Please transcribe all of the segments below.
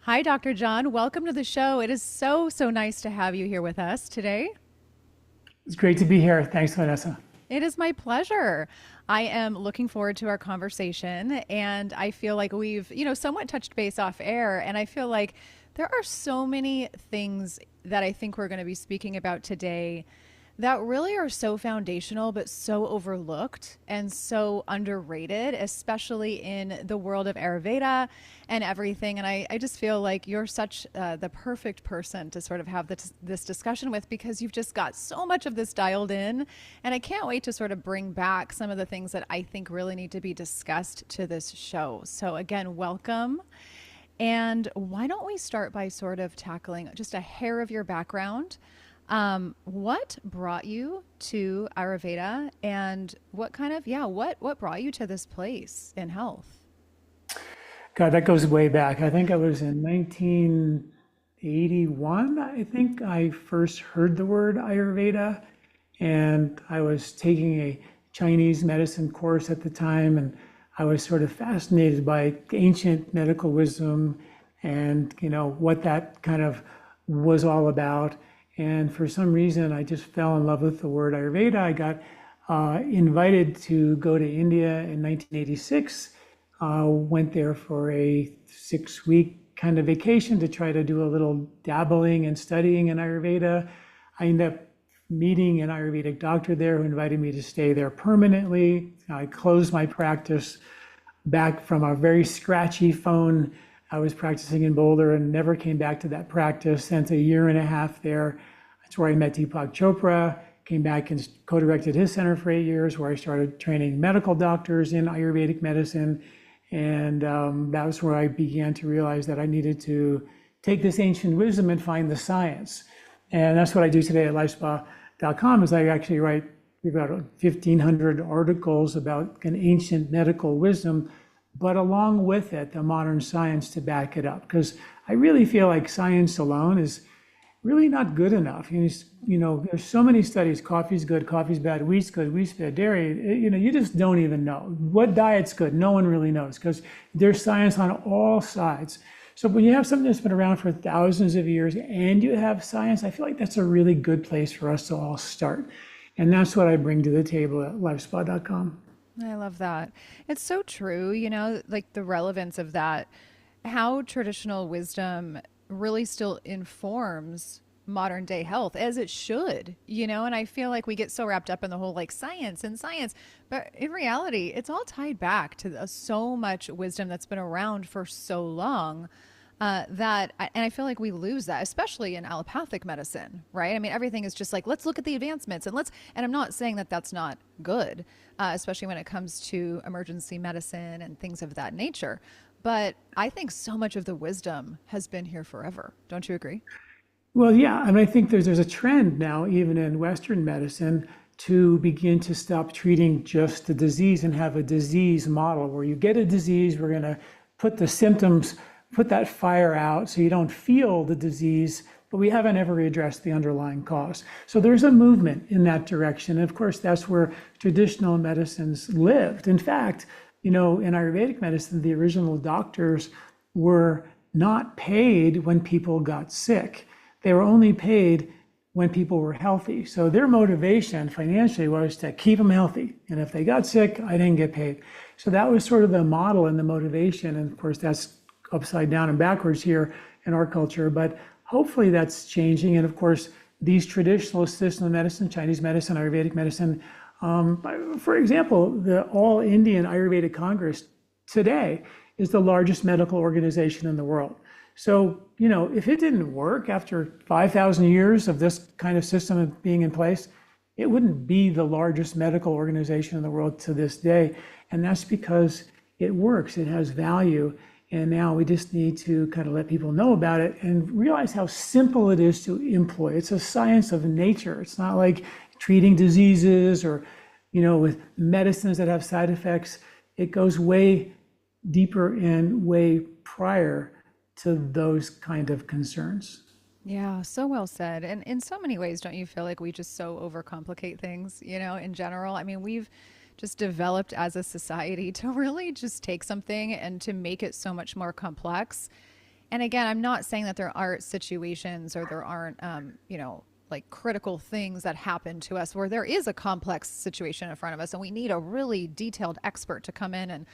Hi, Dr. John. Welcome to the show. It is so nice to have you here with us today. It's great to be here. Thanks, Vanessa. It is my pleasure. I am looking forward to our conversation, and I feel like we've, somewhat touched base off air, and I feel like there are so many things that I think we're going to be speaking about today that really are so foundational but so overlooked and so underrated, especially in the world of Ayurveda and everything. And I just feel like you're such the perfect person to sort of have this discussion with, because you've just got so much of this dialed in. And I can't wait to sort of bring back some of the things that I think really need to be discussed to this show. So again, welcome. And why don't we start by sort of tackling just a hair of your background? What brought you to Ayurveda, and what kind of, what brought you to this place in health? God, that goes way back. I think I was in 1981. I think I first heard the word Ayurveda, and I was taking a Chinese medicine course at the time, and I was sort of fascinated by ancient medical wisdom and, what that kind of was all about. And for some reason, I just fell in love with the word Ayurveda. I got invited to go to India in 1986. Went there for a 6-week kind of vacation to try to do a little dabbling and studying in Ayurveda. I ended up meeting an Ayurvedic doctor there who invited me to stay there permanently. I closed my practice back from a very scratchy phone. I was practicing in Boulder and never came back to that practice. Spent a year and a half there. That's where I met Deepak Chopra. Came back and co-directed his center for 8 years, where I started training medical doctors in Ayurvedic medicine. And that was where I began to realize that I needed to take this ancient wisdom and find the science. And that's what I do today at lifespa.com, is I actually write about 1,500 articles about an ancient medical wisdom, but along with it, the modern science to back it up. Because I really feel like science alone is really not good enough. There's so many studies: coffee's good, coffee's bad, wheat's good, wheat's bad, dairy. You just don't even know what diet's good. No one really knows, because there's science on all sides. So when you have something that's been around for thousands of years and you have science, I feel like that's a really good place for us to all start. And that's what I bring to the table at lifespa.com. I love that. It's so true, like the relevance of that, how traditional wisdom really still informs modern day health, as it should, and I feel like we get so wrapped up in the whole like science and science, but in reality, it's all tied back to so much wisdom that's been around for so long. And I feel like we lose that, especially in allopathic medicine, right? I mean, everything is just like, let's look at the advancements and I'm not saying that that's not good, especially when it comes to emergency medicine and things of that nature. But I think so much of the wisdom has been here forever. Don't you agree? Well, yeah, and I think there's a trend now, even in Western medicine, to begin to stop treating just the disease and have a disease model where you get a disease, we're going to put the symptoms, put that fire out so you don't feel the disease, but we haven't ever addressed the underlying cause. So there's a movement in that direction. And of course, that's where traditional medicines lived. In fact, in Ayurvedic medicine, the original doctors were not paid when people got sick. They were only paid when people were healthy. So their motivation financially was to keep them healthy. And if they got sick, I didn't get paid. So that was sort of the model and the motivation. And of course, that's upside down and backwards here in our culture. But hopefully that's changing. And of course, these traditional systems of medicine, Chinese medicine, Ayurvedic medicine, for example, the All Indian Ayurvedic Congress today is the largest medical organization in the world. So, if it didn't work after 5,000 years of this kind of system being in place, it wouldn't be the largest medical organization in the world to this day. And that's because it works, it has value. And now we just need to kind of let people know about it and realize how simple it is to employ. It's a science of nature. It's not like treating diseases or, with medicines that have side effects. It goes way deeper and way prior to those kind of concerns. Yeah, so well said. And in so many ways, don't you feel like we just so overcomplicate things, in general? I mean, we've just developed as a society to really just take something and to make it so much more complex. And again, I'm not saying that there aren't situations or there aren't, like critical things that happen to us where there is a complex situation in front of us and we need a really detailed expert to come in and,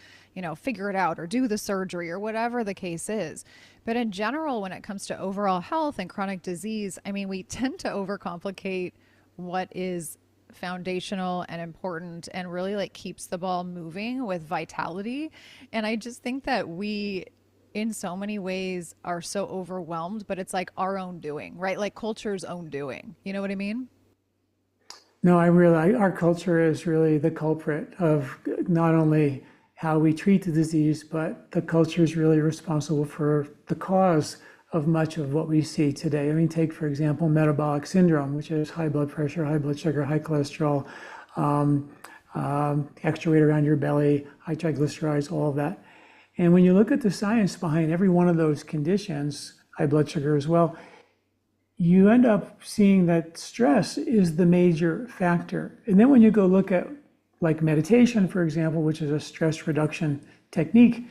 figure it out or do the surgery or whatever the case is. But in general, when it comes to overall health and chronic disease, I mean, we tend to overcomplicate what is foundational and important and really like keeps the ball moving with vitality. And I just think that we in so many ways are so overwhelmed, but it's like our own doing, right? Like culture's own doing. You know what I mean? No, I realize our culture is really the culprit of not only how we treat the disease, but the culture is really responsible for the cause of much of what we see today. I mean, take, for example, metabolic syndrome, which is high blood pressure, high blood sugar, high cholesterol, extra weight around your belly, high triglycerides, all of that. And when you look at the science behind every one of those conditions, high blood sugar as well, you end up seeing that stress is the major factor. And then when you go look at like meditation, for example, which is a stress reduction technique,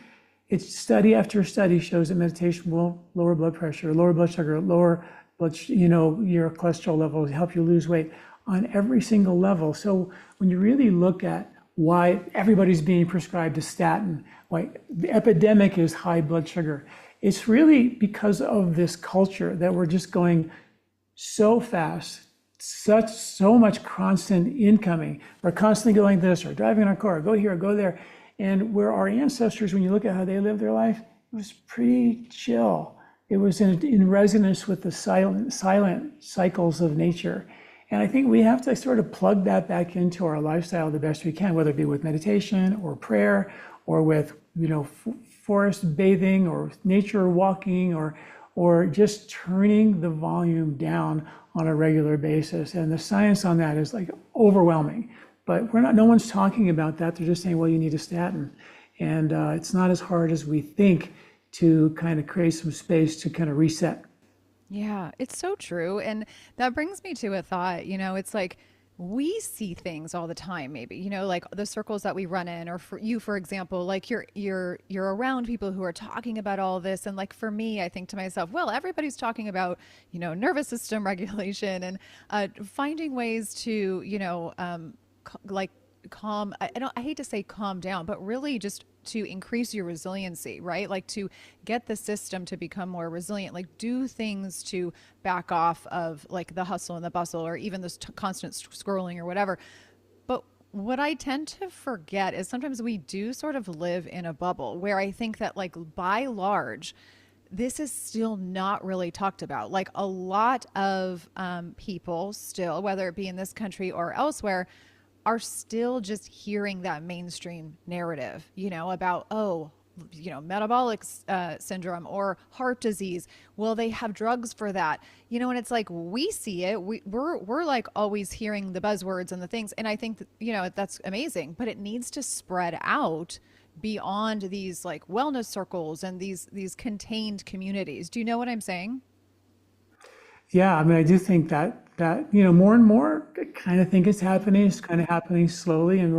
it's study after study shows that meditation will lower blood pressure, lower blood sugar, lower your cholesterol levels, help you lose weight on every single level. So when you really look at why everybody's being prescribed a statin, why the epidemic is high blood sugar, it's really because of this culture that we're just going so fast, so much constant incoming. We're constantly going this or driving in our car, go here, go there. And where our ancestors, when you look at how they lived their life, it was pretty chill. It was in resonance with the silent cycles of nature. And I think we have to sort of plug that back into our lifestyle the best we can, whether it be with meditation or prayer or with, forest bathing or nature walking or just turning the volume down on a regular basis. And the science on that is like overwhelming. But no one's talking about that. They're just saying, well, you need a statin. And it's not as hard as we think to kind of create some space to kind of reset. Yeah, it's so true. And that brings me to a thought, it's like we see things all the time, maybe, like the circles that we run in, or for you, for example, like you're around people who are talking about all this. And like for me, I think to myself, well, everybody's talking about, nervous system regulation and finding ways to, like calm, I hate to say calm down, but really just to increase your resiliency, right? Like to get the system to become more resilient, like do things to back off of like the hustle and the bustle or even this constant scrolling or whatever. But what I tend to forget is sometimes we do sort of live in a bubble where I think that like by large, this is still not really talked about. Like a lot of people still, whether it be in this country or elsewhere, are still just hearing that mainstream narrative, about, metabolic syndrome or heart disease. Well, they have drugs for that, and it's like we see it. We're like always hearing the buzzwords and the things. And I think that, that's amazing, but it needs to spread out beyond these like wellness circles and these contained communities. Do you know what I'm saying? Yeah, I mean, I do think that more and more, I kind of think it's happening. It's kind of happening slowly, and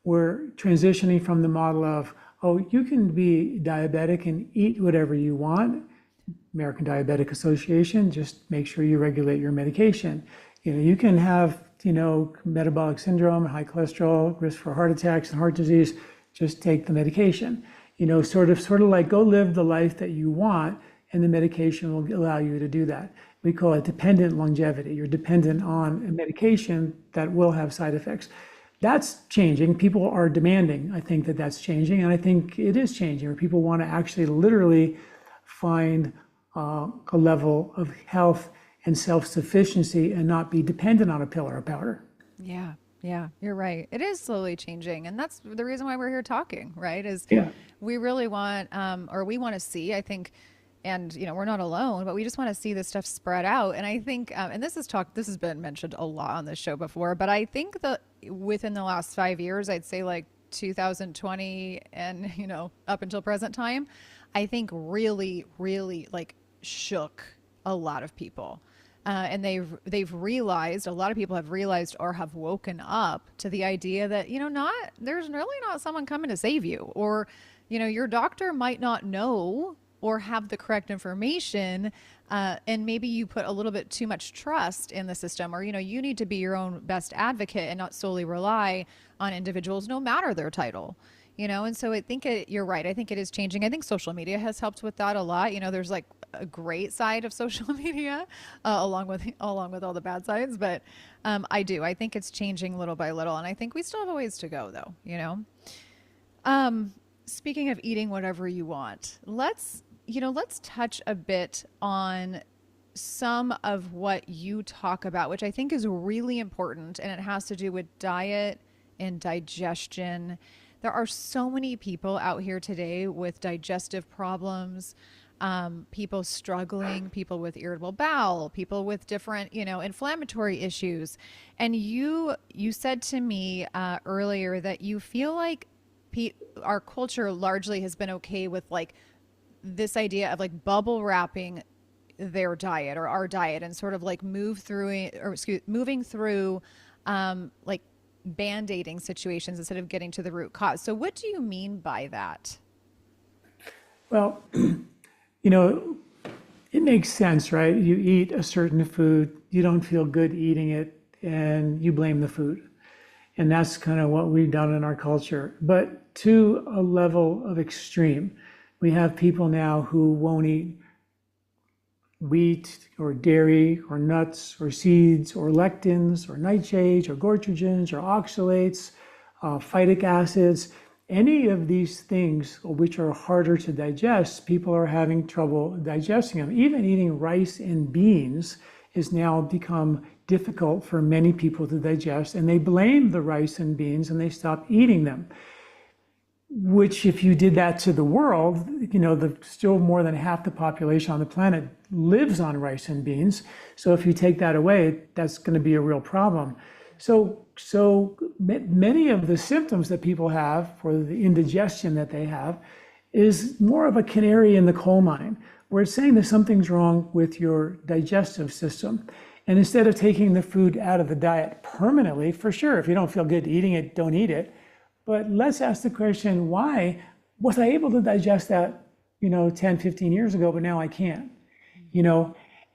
we're transitioning from the model of, oh, you can be diabetic and eat whatever you want. American Diabetic Association, just make sure you regulate your medication. You can have metabolic syndrome, high cholesterol, risk for heart attacks and heart disease. Just take the medication. Sort of like go live the life that you want, and the medication will allow you to do that. We call it dependent longevity. You're dependent on a medication that will have side effects. That's changing. People are demanding, I think, that that's changing. And I think it is changing, where people want to actually literally find a level of health and self-sufficiency and not be dependent on a pill or a powder. Yeah. Yeah, you're right. It is slowly changing. And that's the reason why we're here talking, right? Is Yeah. we really want, or we want to see, I think, and we're not alone, but we just want to see this stuff spread out. And I think and this has been mentioned a lot on this show before, but I think that within the last 5 years, I'd say like 2020 and up until present time, I think really like shook a lot of people. And they've realized, a lot of people have realized or have woken up to the idea that there's really not someone coming to save you, or your doctor might not know or have the correct information, and maybe you put a little bit too much trust in the system, or you need to be your own best advocate and not solely rely on individuals no matter their title. And so I think you're right. I think it is changing. I think social media has helped with that a lot. There's like a great side of social media, along with all the bad sides, but I think it's changing little by little, and I think we still have a ways to go, though. Speaking of eating whatever you want, let's touch a bit on some of what you talk about, which I think is really important, and it has to do with diet and digestion. There are so many people out here today with digestive problems, people struggling, people with irritable bowel, people with different, inflammatory issues. And you said to me earlier that you feel like our culture largely has been okay with like this idea of like bubble wrapping their diet or our diet and sort of like moving through like band-aiding situations instead of getting to the root cause. So what do you mean by that? Well, it makes sense, right? You eat a certain food, you don't feel good eating it, and you blame the food. And that's kind of what we've done in our culture. But to a level of extreme, we have people now who won't eat wheat or dairy or nuts or seeds or lectins or nightshades or goitrogens or oxalates, phytic acids. Any of these things which are harder to digest, people are having trouble digesting them. Even eating rice and beans has now become difficult for many people to digest, and they blame the rice and beans and they stop eating them. Which, if you did that to the world, still more than half the population on the planet lives on rice and beans. So if you take that away, that's going to be a real problem. So many of the symptoms that people have for the indigestion that they have is more of a canary in the coal mine, where it's saying that something's wrong with your digestive system. And instead of taking the food out of the diet permanently, for sure, if you don't feel good eating it, don't eat it. But let's ask the question, why was I able to digest that, 10, 15 years ago, but now I can't,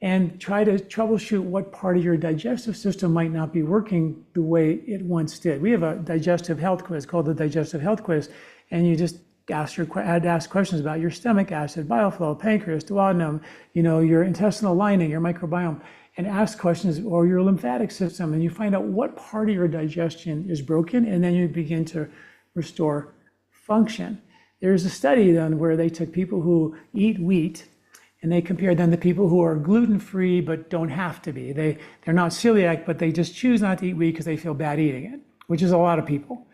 and try to troubleshoot what part of your digestive system might not be working the way it once did. We have a digestive health quiz called the Digestive Health Quiz, and you just had to ask questions about your stomach acid, bile, pancreas, duodenum, your intestinal lining, your microbiome, and ask questions, or your lymphatic system, and you find out what part of your digestion is broken, and then you begin to restore function. There's a study done where they took people who eat wheat and they compared them to people who are gluten-free but don't have to be. They're not celiac, but they just choose not to eat wheat because they feel bad eating it, which is a lot of people.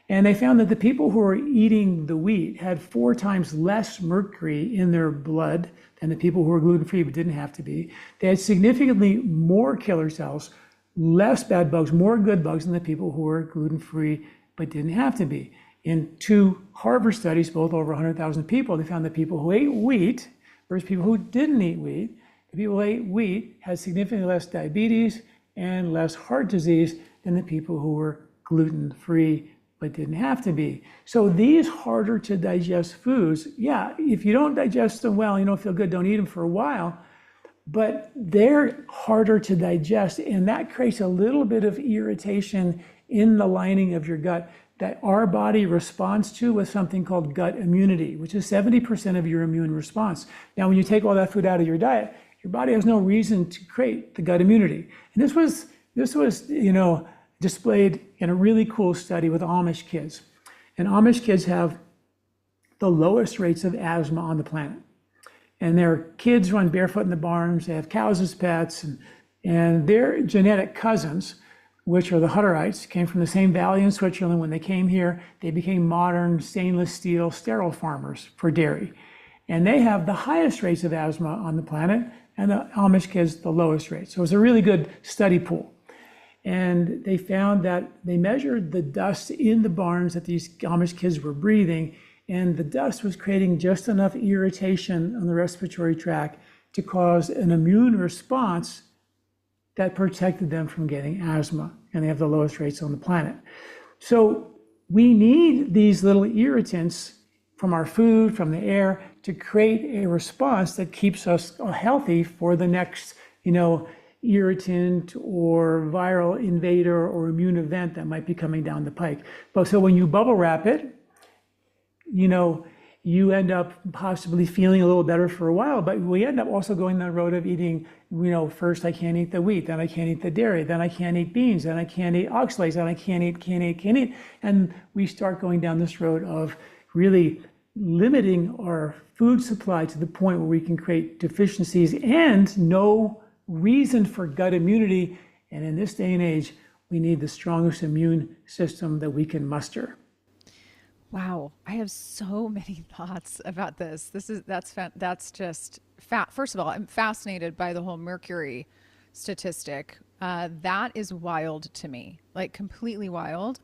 And they found that the people who were eating the wheat had 4 times less mercury in their blood than the people who were gluten-free but didn't have to be. They had significantly more killer cells, less bad bugs, more good bugs than the people who were gluten-free but didn't have to be. In 2 Harvard studies, both over 100,000 people, they found that people who ate wheat versus people who didn't eat wheat, the people who ate wheat had significantly less diabetes and less heart disease than the people who were gluten-free but didn't have to be. So these harder to digest foods, yeah, if you don't digest them well, you don't feel good, don't eat them for a while, but they're harder to digest, and that creates a little bit of irritation in the lining of your gut that our body responds to with something called gut immunity, which is 70% of your immune response. Now, when you take all that food out of your diet, your body has no reason to create the gut immunity. And this was displayed in a really cool study with Amish kids. And Amish kids have the lowest rates of asthma on the planet. And their kids run barefoot in the barns, they have cows as pets, and their genetic cousins, which are the Hutterites, came from the same valley in Switzerland. When they came here, they became modern stainless steel sterile farmers for dairy. And they have the highest rates of asthma on the planet, and the Amish kids the lowest rates. So it was a really good study pool. And they found that they measured the dust in the barns that these Amish kids were breathing, and the dust was creating just enough irritation on the respiratory tract to cause an immune response that protected them from getting asthma, and they have the lowest rates on the planet. So we need these little irritants from our food, from the air, to create a response that keeps us healthy for the next, irritant or viral invader or immune event that might be coming down the pike. But so when you bubble wrap it, you end up possibly feeling a little better for a while, but we end up also going the road of eating, first I can't eat the wheat, then I can't eat the dairy, then I can't eat beans, then I can't eat oxalates, then I can't eat. And we start going down this road of really limiting our food supply to the point where we can create deficiencies and no reason for gut immunity. And in this day and age, we need the strongest immune system that we can muster. Wow, I have so many thoughts about this. That's just fat. First of all, I'm fascinated by the whole mercury statistic. That is wild to me, like completely wild.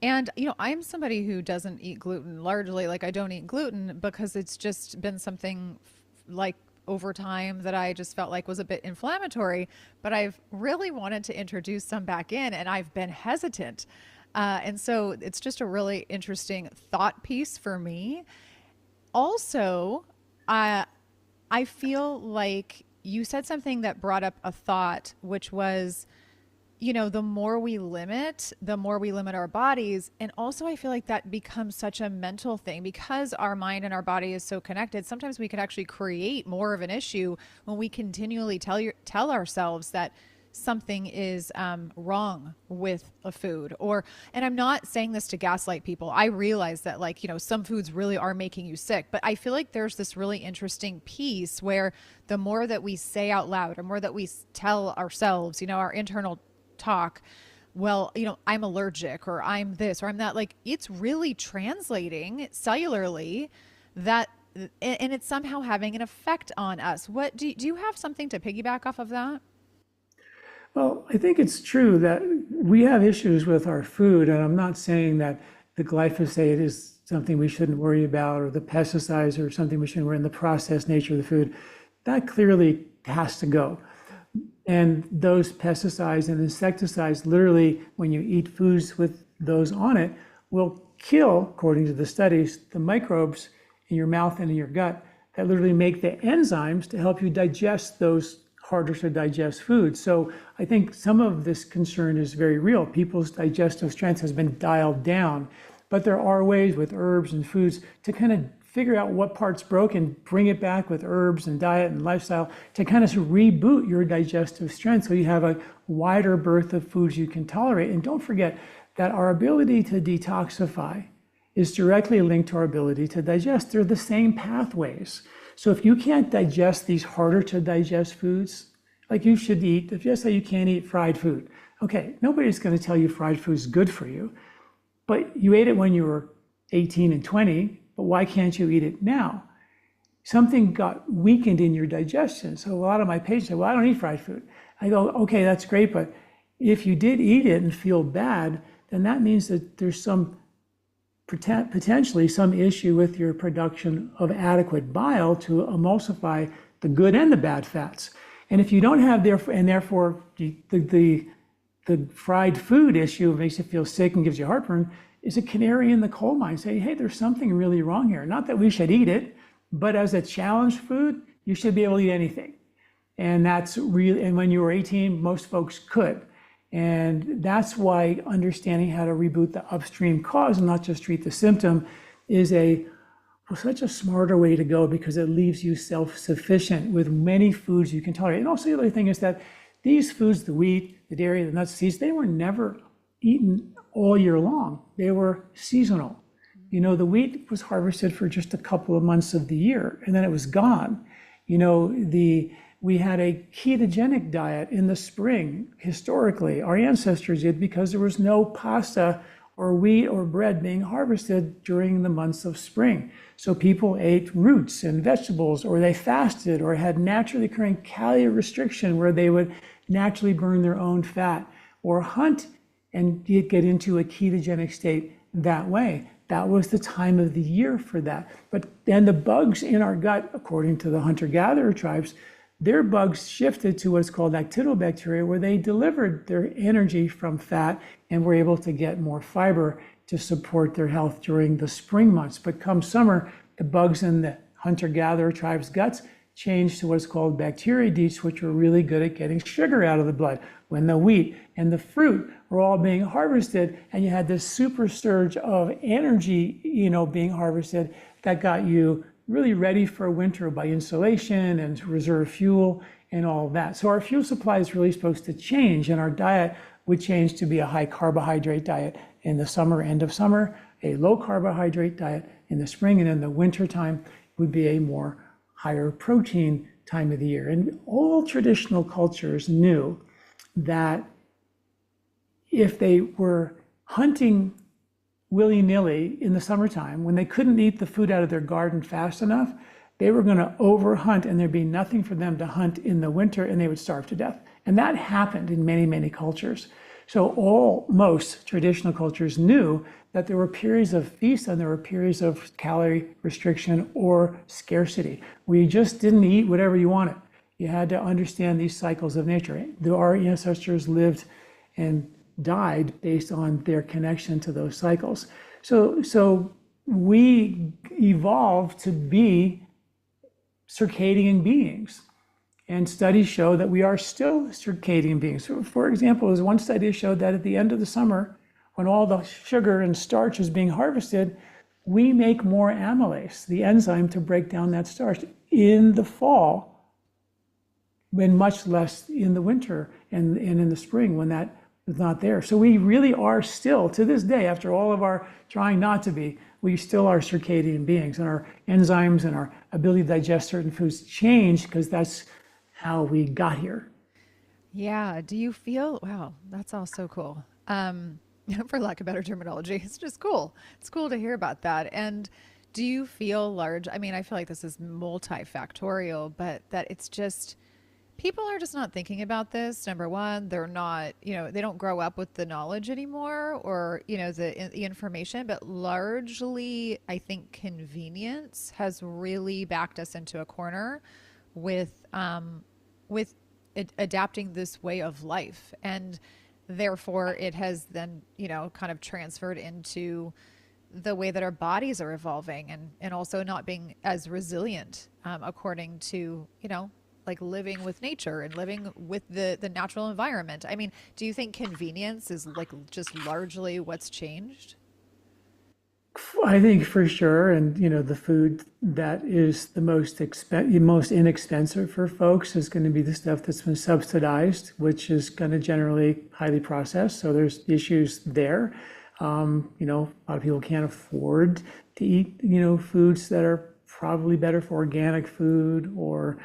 And I'm somebody who doesn't eat gluten largely. Like I don't eat gluten because it's just been something like over time that I just felt like was a bit inflammatory. But I've really wanted to introduce some back in, and I've been hesitant. And so it's just a really interesting thought piece for me. Also, I feel like you said something that brought up a thought, which was, the more we limit our bodies. And also I feel like that becomes such a mental thing because our mind and our body is so connected. Sometimes we could actually create more of an issue when we continually tell ourselves that something is wrong with a food. And I'm not saying this to gaslight people. I realize that some foods really are making you sick, but I feel like there's this really interesting piece where the more that we say out loud or more that we tell ourselves, our internal talk, well, I'm allergic or I'm this or I'm that, like it's really translating cellularly and it's somehow having an effect on us. What do you have something to piggyback off of that? Well, I think it's true that we have issues with our food, and I'm not saying that the glyphosate is something we shouldn't worry about, or the pesticides are something we shouldn't worry about, in the processed nature of the food. That clearly has to go. And those pesticides and insecticides, literally, when you eat foods with those on it, will kill, according to the studies, the microbes in your mouth and in your gut that literally make the enzymes to help you digest those harder to digest foods. So I think some of this concern is very real. People's digestive strength has been dialed down, but there are ways with herbs and foods to kind of figure out what part's broken, bring it back with herbs and diet and lifestyle to kind of reboot your digestive strength so you have a wider berth of foods you can tolerate. And don't forget that our ability to detoxify is directly linked to our ability to digest. They're the same pathways. So if you can't digest these harder to digest foods, like you should eat, if you say you can't eat fried food, okay, nobody's going to tell you fried food is good for you, but you ate it when you were 18 and 20, but why can't you eat it now? Something got weakened in your digestion. So a lot of my patients say, well, I don't eat fried food. I go, okay, that's great, but if you did eat it and feel bad, then that means that there's potentially some issue with your production of adequate bile to emulsify the good and the bad fats. And if you don't have therefore the fried food issue makes you feel sick and gives you heartburn, is a canary in the coal mine. Say, hey, there's something really wrong here. Not that we should eat it, but as a challenge food, you should be able to eat anything. And that's really, and when you were 18, most folks could. And that's why understanding how to reboot the upstream cause and not just treat the symptom is such a smarter way to go, because it leaves you self-sufficient with many foods you can tolerate. And also the other thing is that these foods, the wheat, the dairy, the nuts, seeds, they were never eaten all year long. They were seasonal. The wheat was harvested for just a couple of months of the year, and then it was gone. We had a ketogenic diet in the spring, historically. Our ancestors did, because there was no pasta or wheat or bread being harvested during the months of spring. So people ate roots and vegetables, or they fasted, or had naturally occurring calorie restriction where they would naturally burn their own fat, or hunt and get into a ketogenic state that way. That was the time of the year for that. But then the bugs in our gut, according to the hunter-gatherer tribes, their bugs shifted to what's called actinobacteria, where they delivered their energy from fat and were able to get more fiber to support their health during the spring months. But come summer, the bugs in the hunter-gatherer tribe's guts change to what's called bacteroidetes, which are really good at getting sugar out of the blood. When the wheat and the fruit were all being harvested, and you had this super surge of energy, being harvested, that got you really ready for winter by insulation and reserve fuel and all of that. So our fuel supply is really supposed to change, and our diet would change to be a high carbohydrate diet in the summer, end of summer, a low carbohydrate diet in the spring, and in the winter time would be a more higher protein time of the year. And all traditional cultures knew that if they were hunting willy-nilly in the summertime, when they couldn't eat the food out of their garden fast enough, they were going to overhunt, and there'd be nothing for them to hunt in the winter, and they would starve to death. And that happened in many, many cultures. So most traditional cultures knew that there were periods of feast and there were periods of calorie restriction or scarcity. We just didn't eat whatever you wanted. You had to understand these cycles of nature. Our ancestors lived and died based on their connection to those cycles. So we evolved to be circadian beings. And studies show that we are still circadian beings. So for example, there's one study that showed that at the end of the summer, when all the sugar and starch is being harvested, we make more amylase, the enzyme to break down that starch, in the fall, and much less in the winter and in the spring when that is not there. So we really are still, to this day, after all of our trying not to be, we still are circadian beings, and our enzymes and our ability to digest certain foods change because that's how we got here. Yeah. Do you feel, wow, that's all so cool. For lack of better terminology, it's just cool. It's cool to hear about that. And do you feel large? I mean, I feel like this is multifactorial, but that it's just, people are just not thinking about this. Number one, they're not, they don't grow up with the knowledge anymore, or, the information, but largely I think convenience has really backed us into a corner with adapting this way of life. And therefore it has then, kind of transferred into the way that our bodies are evolving, and also not being as resilient, according to, like living with nature and living with the natural environment. I mean, do you think convenience is like just largely what's changed? I think for sure, and the food that is the most inexpensive for folks is going to be the stuff that's been subsidized, which is going to generally highly processed. So there's issues there. A lot of people can't afford to eat, foods that are probably better for organic food, or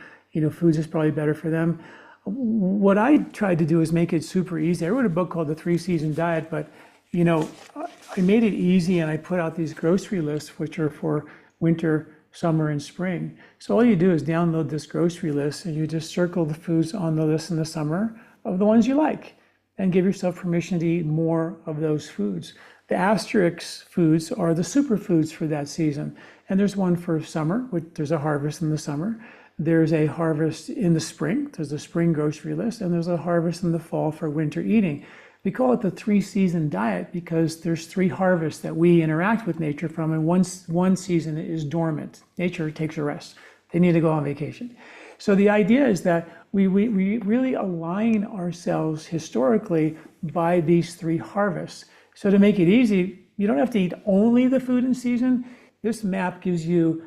foods that's probably better for them. What I tried to do is make it super easy. I wrote a book called The 3-Season Diet, but I made it easy, and I put out these grocery lists, which are for winter, summer, and spring. So all you do is download this grocery list, and you just circle the foods on the list in the summer of the ones you like, and give yourself permission to eat more of those foods. The asterisk foods are the superfoods for that season. And there's one for summer, which there's a harvest in the summer. There's a harvest in the spring. There's a spring grocery list, and there's a harvest in the fall for winter eating. We call it the 3-season diet because there's 3 harvests that we interact with nature from, and one season is dormant. Nature takes a rest. They need to go on vacation. So the idea is that we really align ourselves historically by these 3 harvests. So to make it easy, you don't have to eat only the food in season. This map gives you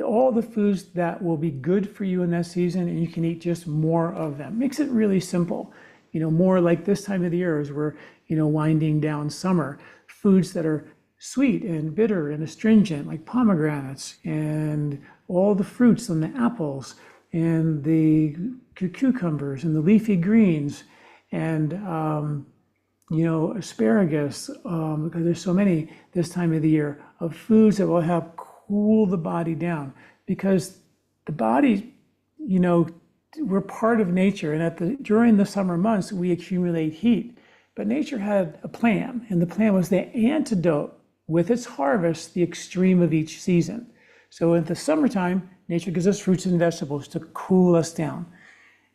all the foods that will be good for you in that season, and you can eat just more of them. Makes it really simple. More like this time of the year as we're, winding down summer. Foods that are sweet and bitter and astringent, like pomegranates, and all the fruits and the apples, and the cucumbers and the leafy greens, and, asparagus, because there's so many this time of the year, of foods that will help cool the body down. Because the body, we're part of nature, and during the summer months we accumulate heat, but nature had a plan, and the plan was the antidote with its harvest, the extreme of each season. So in the summertime, nature gives us fruits and vegetables to cool us down.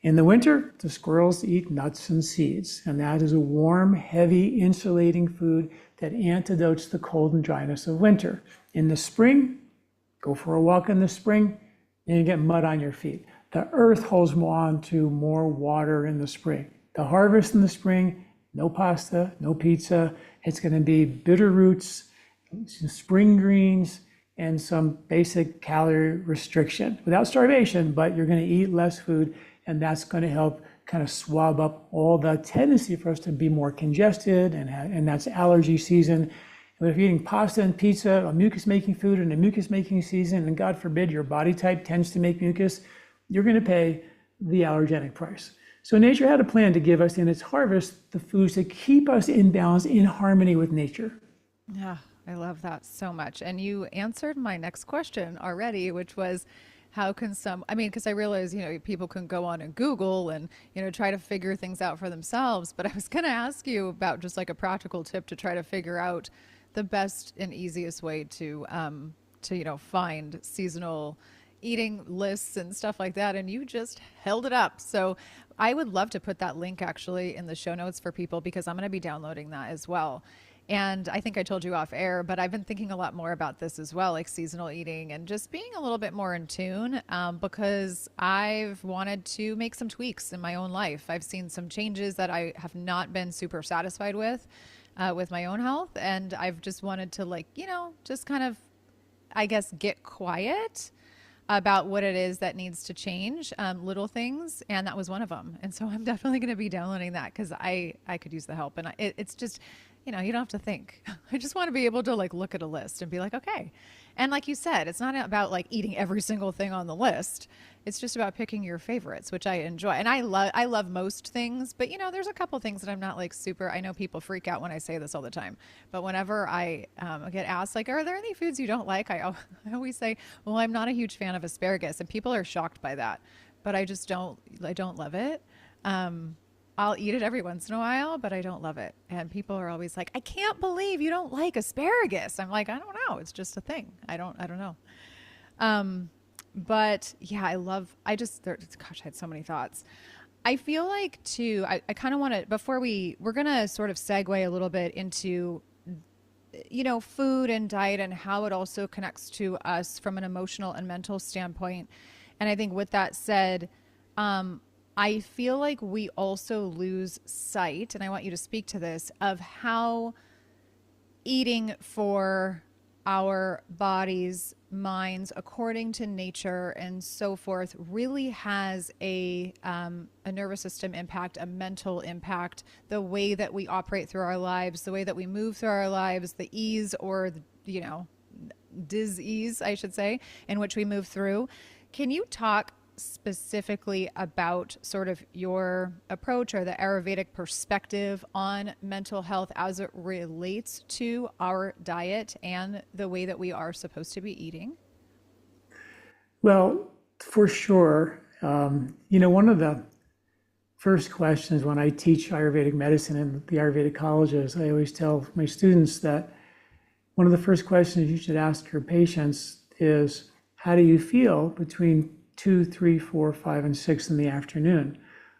In the winter, the squirrels eat nuts and seeds, and that is a warm, heavy, insulating food that antidotes the cold and dryness of winter. In the spring, go for a walk in the spring, and you get mud on your feet. The earth holds on to more water in the spring. The harvest in the spring, no pasta, no pizza. It's going to be bitter roots, some spring greens, and some basic calorie restriction without starvation, but you're going to eat less food, and that's going to help kind of swab up all the tendency for us to be more congested, and that's allergy season. But if you're eating pasta and pizza, a mucus-making food in a mucus-making season, and God forbid your body type tends to make mucus, you're going to pay the allergenic price. So nature had a plan to give us in its harvest the foods that keep us in balance, in harmony with nature. Yeah, I love that so much. And you answered my next question already, which was how can because I realize, people can go on and Google and, try to figure things out for themselves. But I was going to ask you about just like a practical tip to try to figure out the best and easiest way to find seasonal eating lists and stuff like that. And you just held it up. So I would love to put that link actually in the show notes for people, because I'm going to be downloading that as well. And I think I told you off air, but I've been thinking a lot more about this as well, like seasonal eating and just being a little bit more in tune, because I've wanted to make some tweaks in my own life. I've seen some changes that I have not been super satisfied with my own health. And I've just wanted to just kind of, I guess, get quiet about what it is that needs to change, little things. And that was one of them. And so I'm definitely going to be downloading that, because I could use the help. And it's just, you don't have to think. I just want to be able to look at a list and be like, okay. And like you said, it's not about eating every single thing on the list. It's just about picking your favorites, which I enjoy. And I love most things, but there's a couple things that I'm not super, I know people freak out when I say this all the time, but whenever I get asked are there any foods you don't like? I always say, well, I'm not a huge fan of asparagus, and people are shocked by that, but I don't love it. I'll eat it every once in a while, but I don't love it. And people are always like, I can't believe you don't like asparagus. I'm like, I don't know. It's just a thing. I don't know. But yeah, I had so many thoughts. I feel like too, I kind of want to, we're going to sort of segue a little bit into, food and diet and how it also connects to us from an emotional and mental standpoint. And I think with that said, I feel like we also lose sight, and I want you to speak to this, of how eating for our bodies, minds, according to nature and so forth, really has a nervous system impact, a mental impact, the way that we operate through our lives, the way that we move through our lives, the ease or, dis-ease, I should say, in which we move through. Can you talk specifically about sort of your approach or the Ayurvedic perspective on mental health as it relates to our diet and the way that we are supposed to be eating? Well, for sure. One of the first questions when I teach Ayurvedic medicine in the Ayurvedic colleges, I always tell my students that one of the first questions you should ask your patients is, how do you feel between 2, 3, 4, 5, and 6 in the afternoon?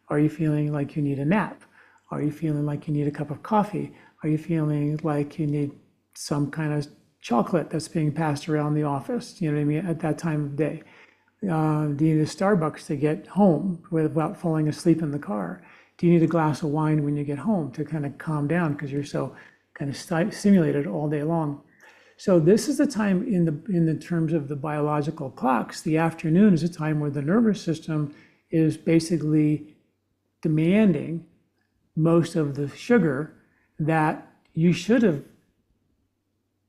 Are you feeling like you need a nap? Are you feeling like you need a cup of coffee? Are you feeling like you need some kind of chocolate that's being passed around the office? You know what I mean? At that time of day. Do you need a Starbucks to get home without falling asleep in the car? Do you need a glass of wine when you get home to kind of calm down because you're so kind of stimulated all day long? So this is the time in the terms of the biological clocks. The afternoon is a time where the nervous system is basically demanding most of the sugar that you should have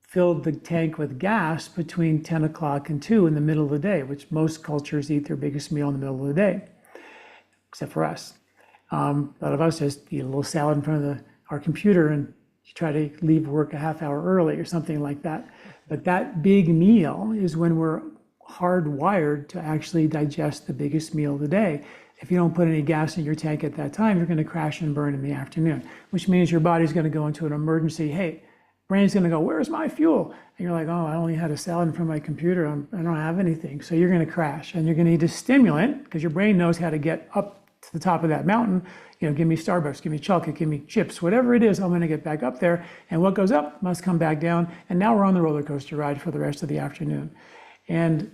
filled the tank with gas between 10 o'clock and 2 in the middle of the day, which most cultures eat their biggest meal in the middle of the day, except for us. A lot of us just eat a little salad in front of our computer and you try to leave work a half hour early or something like that. But that big meal is when we're hardwired to actually digest the biggest meal of the day. If you don't put any gas in your tank at that time, you're going to crash and burn in the afternoon, which means your body's going to go into an emergency. Hey, brain's going to go, where's my fuel? And you're like, oh, I only had a salad in front of my computer. I don't have anything. So you're going to crash and you're going to need a stimulant because your brain knows how to get up to the top of that mountain, give me Starbucks, give me chocolate, give me chips, whatever it is, I'm going to get back up there. And what goes up must come back down. And now we're on the roller coaster ride for the rest of the afternoon. And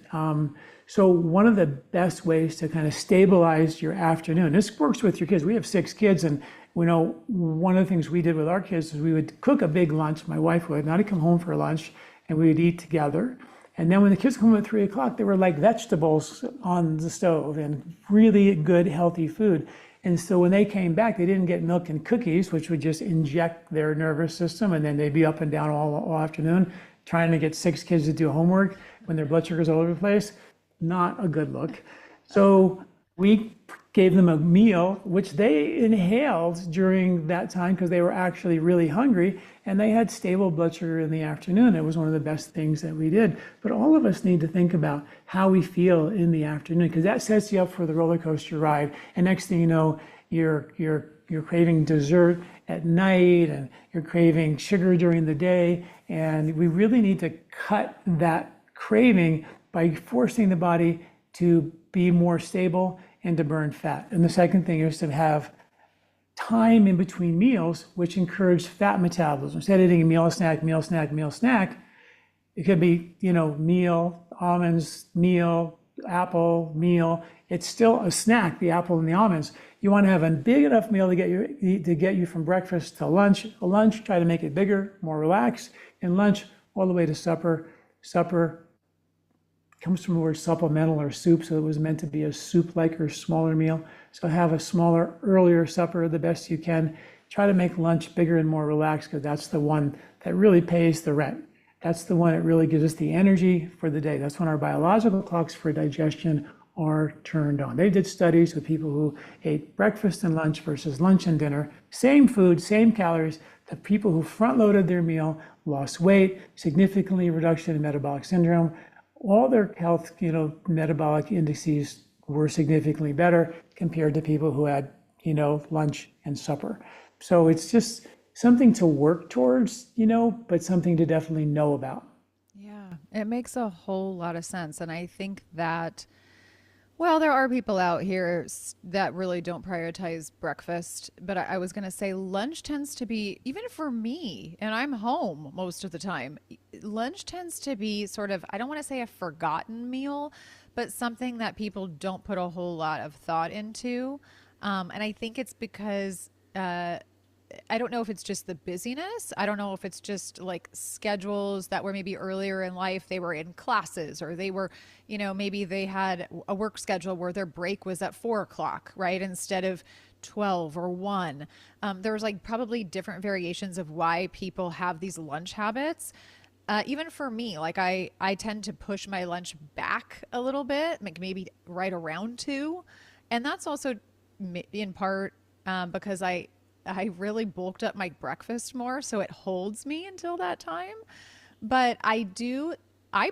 so one of the best ways to kind of stabilize your afternoon, this works with your kids. We have 6 kids, and one of the things we did with our kids is we would cook a big lunch. My wife would, and I'd come home for lunch, and we would eat together. And then when the kids come home at 3 o'clock, they were like vegetables on the stove and really good, healthy food. And so when they came back, they didn't get milk and cookies, which would just inject their nervous system, and then they'd be up and down all afternoon trying to get 6 kids to do homework when their blood sugar's all over the place. Not a good look. So we gave them a meal, which they inhaled during that time because they were actually really hungry, and they had stable blood sugar in the afternoon. It was one of the best things that we did. But all of us need to think about how we feel in the afternoon, because that sets you up for the roller coaster ride. And next thing you know, you're craving dessert at night, and you're craving sugar during the day. And we really need to cut that craving by forcing the body to be more stable and to burn fat. And the second thing is to have time in between meals, which encourage fat metabolism. Instead of eating meal, snack, meal, snack, meal, snack, it could be, meal, almonds, meal, apple, meal. It's still a snack, the apple and the almonds. You want to have a big enough meal to get you from breakfast to lunch. A lunch, try to make it bigger, more relaxed. And lunch, all the way to supper. Supper comes from the word supplemental or soup, so it was meant to be a soup-like or smaller meal. So have a smaller, earlier supper the best you can. Try to make lunch bigger and more relaxed, because that's the one that really pays the rent. That's the one that really gives us the energy for the day. That's when our biological clocks for digestion are turned on. They did studies with people who ate breakfast and lunch versus lunch and dinner. Same food, same calories. The people who front-loaded their meal lost weight, significantly reduction in metabolic syndrome. All their health, metabolic indices were significantly better compared to people who had, lunch and supper. So it's just something to work towards, but something to definitely know about. Yeah, it makes a whole lot of sense. And I think that, well, there are people out here that really don't prioritize breakfast, but I was going to say lunch tends to be, even for me, and I'm home most of the time, lunch tends to be sort of, I don't want to say a forgotten meal, but something that people don't put a whole lot of thought into. And I think it's because I don't know if it's just the busyness. I don't know if it's just like schedules that were maybe earlier in life, they were in classes, or they were, maybe they had a work schedule where their break was at 4 o'clock, right? Instead of 12 or 1. There was like probably different variations of why people have these lunch habits. Even for me, like I tend to push my lunch back a little bit, like maybe right around 2. And that's also in part because I really bulked up my breakfast more, so it holds me until that time. But I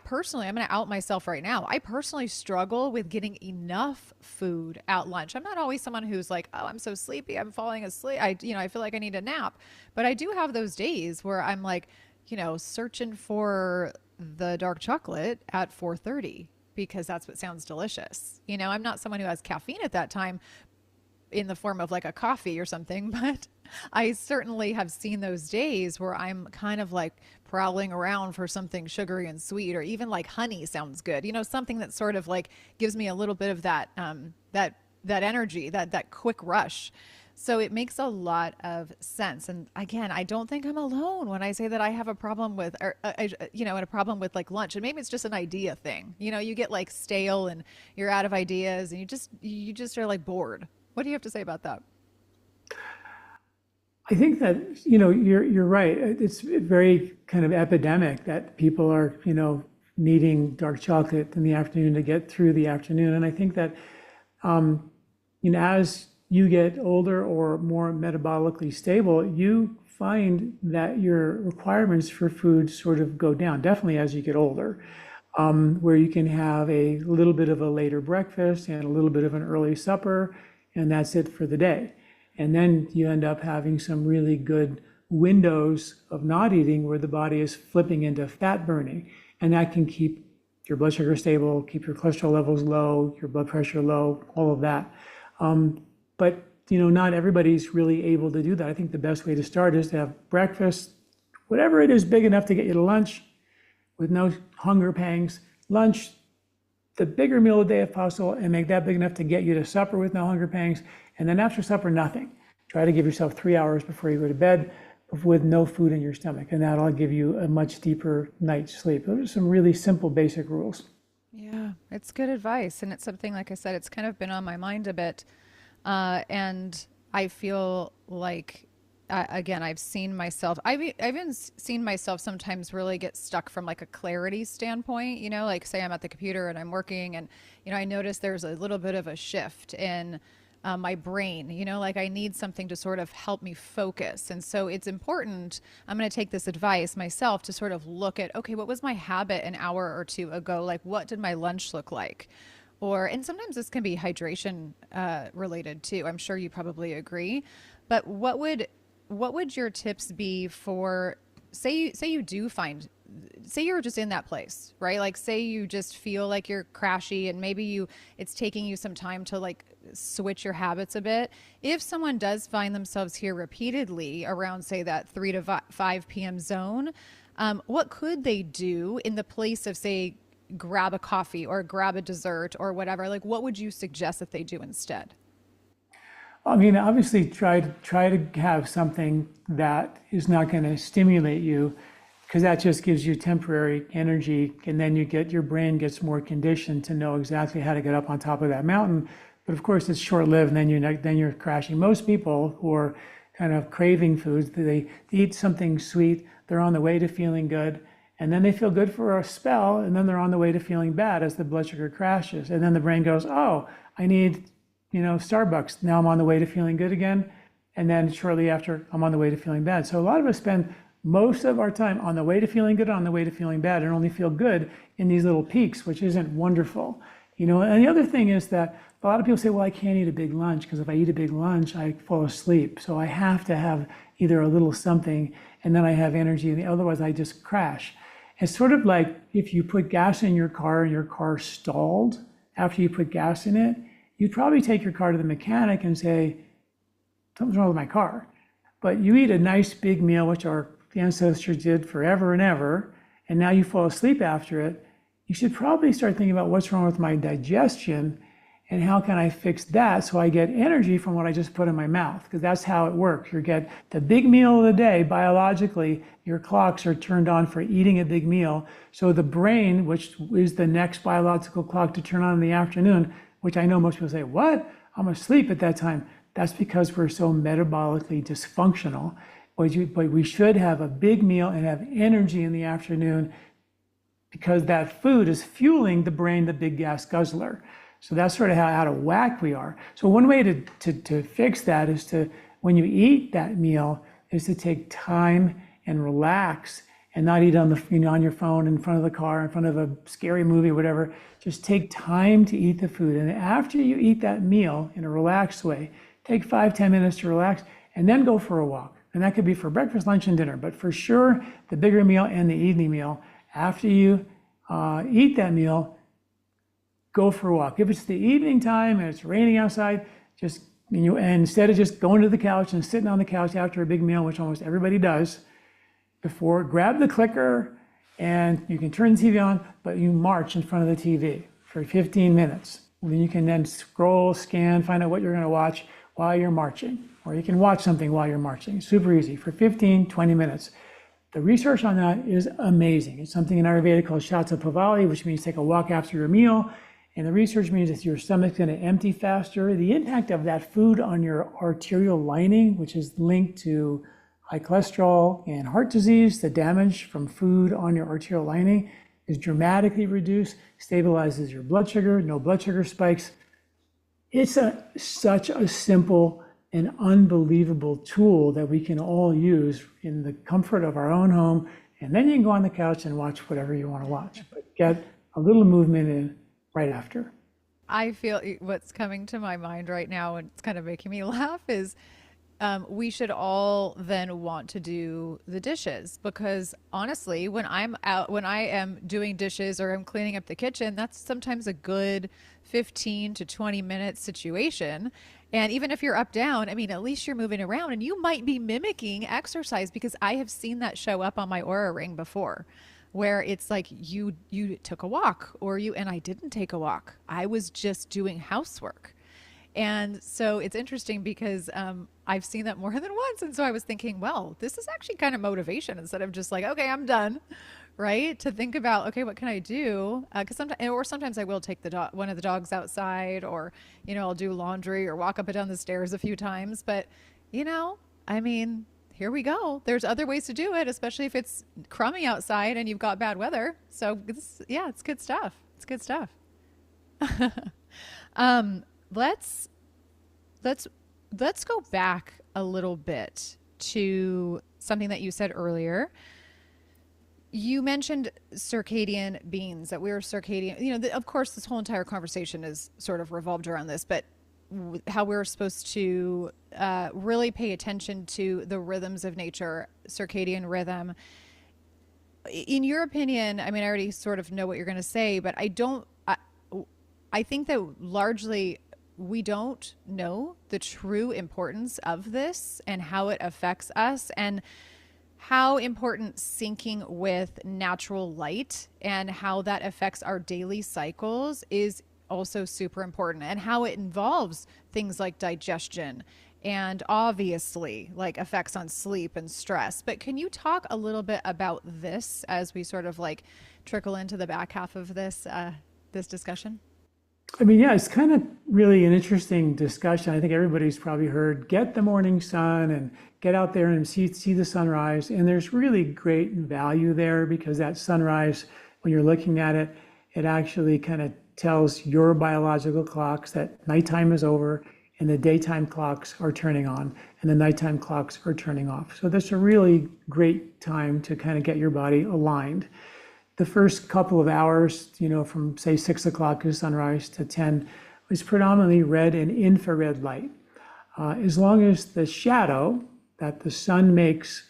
personally, I'm going to out myself right now. I personally struggle with getting enough food at lunch. I'm not always someone who's like, oh, I'm so sleepy, I'm falling asleep. I feel like I need a nap. But I do have those days where I'm like, searching for the dark chocolate at 4:30 because that's what sounds delicious. I'm not someone who has caffeine at that time, in the form of like a coffee or something, but I certainly have seen those days where I'm kind of like prowling around for something sugary and sweet, or even like honey sounds good, something that sort of like gives me a little bit of that that energy, that quick rush. So it makes a lot of sense. And again, I don't think I'm alone when I say that I have a problem with, a problem with like lunch. And maybe it's just an idea thing. You get like stale and you're out of ideas, and you just are like bored. What do you have to say about that? I think that, you're right. It's very kind of epidemic that people are, needing dark chocolate in the afternoon to get through the afternoon. And I think that, as you get older or more metabolically stable, you find that your requirements for food sort of go down, definitely as you get older, where you can have a little bit of a later breakfast and a little bit of an early supper, and that's it for the day. And then you end up having some really good windows of not eating where the body is flipping into fat burning. And that can keep your blood sugar stable, keep your cholesterol levels low, your blood pressure low, all of that. But not everybody's really able to do that. I think the best way to start is to have breakfast, whatever it is, big enough to get you to lunch with no hunger pangs. Lunch, the bigger meal of the day if possible, and make that big enough to get you to supper with no hunger pangs. And then after supper, nothing. Try to give yourself 3 hours before you go to bed with no food in your stomach, and that'll give you a much deeper night's sleep. Those are some really simple, basic rules. Yeah, it's good advice. And it's something, like I said, it's kind of been on my mind a bit. And I feel like, again, I've even seen myself sometimes really get stuck from like a clarity standpoint, like say I'm at the computer and I'm working and, I notice there's a little bit of a shift in my brain, like I need something to sort of help me focus. And so it's important. I'm going to take this advice myself to sort of look at, okay, what was my habit an hour or two ago? Like, what did my lunch look like? And sometimes this can be hydration related too. I'm sure you probably agree. But what would your tips be for, say you do find, say you're just in that place, right? Like say you just feel like you're crashy and maybe it's taking you some time to like switch your habits a bit. If someone does find themselves here repeatedly around, say, that 3 to 5 p.m. zone, what could they do in the place of, say, grab a coffee or grab a dessert or whatever? Like, what would you suggest that they do instead? I mean, obviously, try to have something that is not going to stimulate you, because that just gives you temporary energy, and then your brain gets more conditioned to know exactly how to get up on top of that mountain. But of course, it's short-lived, and then you're crashing. Most people who are kind of craving foods, they eat something sweet, they're on the way to feeling good, and then they feel good for a spell, and then they're on the way to feeling bad as the blood sugar crashes. And then the brain goes, oh, I need, Starbucks. Now I'm on the way to feeling good again. And then shortly after, I'm on the way to feeling bad. So a lot of us spend most of our time on the way to feeling good, on the way to feeling bad, and only feel good in these little peaks, which isn't wonderful. And the other thing is that a lot of people say, well, I can't eat a big lunch because if I eat a big lunch, I fall asleep. So I have to have either a little something and then I have energy, and otherwise I just crash. It's sort of like if you put gas in your car and your car stalled after you put gas in it, you'd probably take your car to the mechanic and say, something's wrong with my car. But you eat a nice big meal, which our ancestors did forever and ever, and now you fall asleep after it. You should probably start thinking about what's wrong with my digestion and how can I fix that so I get energy from what I just put in my mouth, because that's how it works. You get the big meal of the day. Biologically, your clocks are turned on for eating a big meal. So the brain, which is the next biological clock to turn on in the afternoon, which I know most people say, what? I'm asleep at that time. That's because we're so metabolically dysfunctional. But we should have a big meal and have energy in the afternoon, because that food is fueling the brain, the big gas guzzler. So that's sort of how out of whack we are. So one way to fix that is to, when you eat that meal, is to take time and relax and not eat on on your phone, in front of the car, in front of a scary movie, whatever. Just take time to eat the food. And after you eat that meal in a relaxed way, take 5-10 minutes to relax and then go for a walk. And that could be for breakfast, lunch, and dinner. But for sure, the bigger meal and the evening meal, after you eat that meal, go for a walk. If it's the evening time and it's raining outside, and instead of just going to the couch and sitting on the couch after a big meal, which almost everybody does, grab the clicker and you can turn the TV on, but you march in front of the TV for 15 minutes. And then you can then scroll, scan, find out what you're going to watch while you're marching. Or you can watch something while you're marching. Super easy for 15, 20 minutes. The research on that is amazing. It's something in Ayurveda called Shata Pavali, which means take a walk after your meal. And the research means that your stomach's going to empty faster. The impact of that food on your arterial lining, which is linked to high cholesterol and heart disease, the damage from food on your arterial lining is dramatically reduced, stabilizes your blood sugar, no blood sugar spikes. It's such a simple and unbelievable tool that we can all use in the comfort of our own home. And then you can go on the couch and watch whatever you want to watch, but get a little movement in right after. I feel what's coming to my mind right now, and it's kind of making me laugh, is we should all then want to do the dishes, because honestly, when I am doing dishes or I'm cleaning up the kitchen, that's sometimes a good 15 to 20 minute situation. And even if you're up down, I mean, at least you're moving around and you might be mimicking exercise, because I have seen that show up on my Aura Ring before, where it's like you took a walk, or you and I didn't take a walk. I was just doing housework. And so it's interesting because I've seen that more than once. And so I was thinking, well, this is actually kind of motivation instead of just like, okay, I'm done, right? To think about, okay, what can I do? Because sometimes I will take one of the dogs outside, or, I'll do laundry or walk up and down the stairs a few times. But, I mean, here we go. There's other ways to do it, especially if it's crummy outside and you've got bad weather. So it's good stuff. It's good stuff. Let's go back a little bit to something that you said earlier. You mentioned circadian beings, that we are circadian. Of course, this whole entire conversation is sort of revolved around this, but how we're supposed to really pay attention to the rhythms of nature, circadian rhythm. In your opinion, I mean, I already sort of know what you're going to say, but I think that largely we don't know the true importance of this and how it affects us, and how important syncing with natural light and how that affects our daily cycles is also super important, and how it involves things like digestion and obviously like effects on sleep and stress. But can you talk a little bit about this as we sort of like trickle into the back half of this discussion? I mean, yeah, it's kind of really an interesting discussion. I think everybody's probably heard, get the morning sun and get out there and see the sunrise. And there's really great value there, because that sunrise, when you're looking at it, it actually kind of tells your biological clocks that nighttime is over and the daytime clocks are turning on and the nighttime clocks are turning off. So that's a really great time to kind of get your body aligned. The first couple of hours, from say 6 o'clock to sunrise to 10, is predominantly red and infrared light. As long as the shadow that the sun makes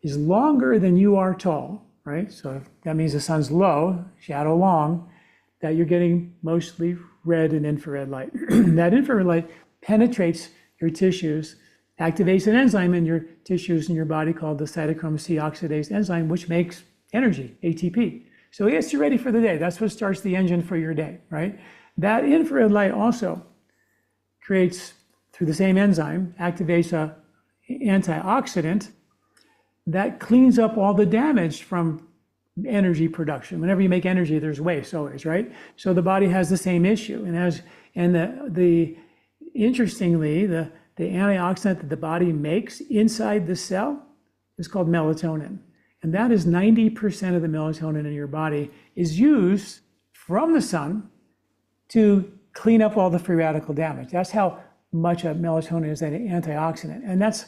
is longer than you are tall, right? So that means the sun's low, shadow long, that you're getting mostly red and infrared light. That infrared light penetrates your tissues, activates an enzyme in your tissues in your body called the cytochrome C oxidase enzyme, which makes energy, ATP. So it gets you ready for the day. That's what starts the engine for your day, right? That infrared light also creates, through the same enzyme, activates an antioxidant that cleans up all the damage from energy production. Whenever you make energy, there's waste always, right? So the body has the same issue. Interestingly, the antioxidant that the body makes inside the cell is called melatonin. And that is 90% of the melatonin in your body is used from the sun to clean up all the free radical damage. That's how much of melatonin is an antioxidant. And that's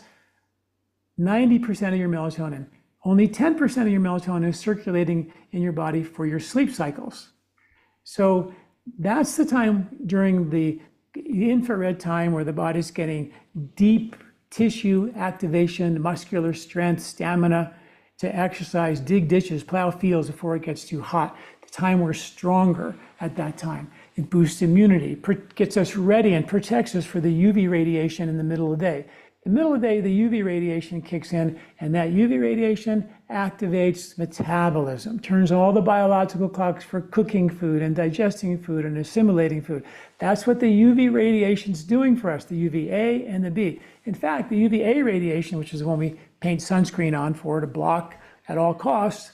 90% of your melatonin. Only 10% of your melatonin is circulating in your body for your sleep cycles. So that's the time during the infrared time where the body's getting deep tissue activation, muscular strength, stamina, to exercise, dig ditches, plow fields before it gets too hot. The time we're stronger at that time. It boosts immunity, gets us ready and protects us for the UV radiation in the middle of the day. In the middle of the day, the UV radiation kicks in, and that UV radiation activates metabolism, turns all the biological clocks for cooking food and digesting food and assimilating food. That's what the UV radiation is doing for us, the UVA and the B. In fact, the UVA radiation, which is the one we paint sunscreen on for to block at all costs,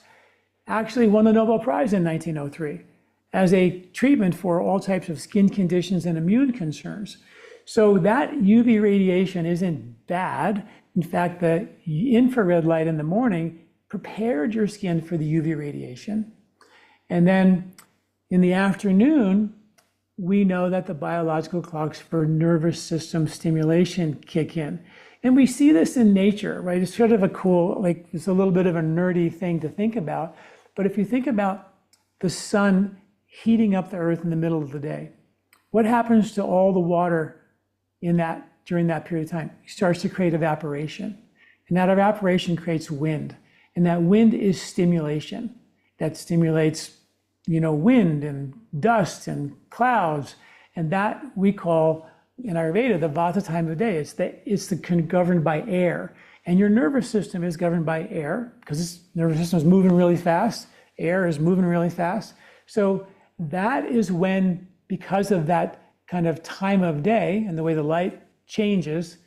actually won the Nobel Prize in 1903 as a treatment for all types of skin conditions and immune concerns. So that UV radiation isn't bad. In fact, the infrared light in the morning prepared your skin for the UV radiation. And then in the afternoon, we know that the biological clocks for nervous system stimulation kick in. And we see this in nature, right? It's sort of a cool, it's a little bit of a nerdy thing to think about. But if you think about the sun heating up the earth in the middle of the day, what happens to all the water in that during that period of time, it starts to create evaporation. And that evaporation creates wind. And that wind is stimulation. That stimulates, wind and dust and clouds. And that we call, in Ayurveda, the Vata time of the day. It's governed by air. And your nervous system is governed by air because this nervous system is moving really fast. Air is moving really fast. So that is when, because of that kind of time of day and the way the light changes,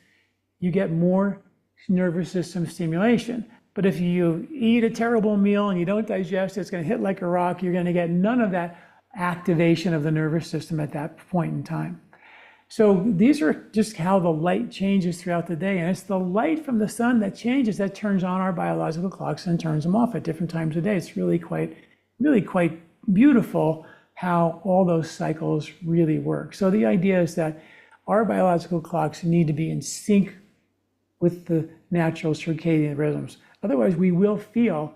you get more nervous system stimulation. But if you eat a terrible meal and you don't digest it, it's going to hit like a rock. You're going to get none of that activation of the nervous system at that point in time. So these are just how the light changes throughout the day. And it's the light from the sun that changes, that turns on our biological clocks and turns them off at different times of day. It's really quite beautiful how all those cycles really work. So the idea is that our biological clocks need to be in sync with the natural circadian rhythms. Otherwise, we will feel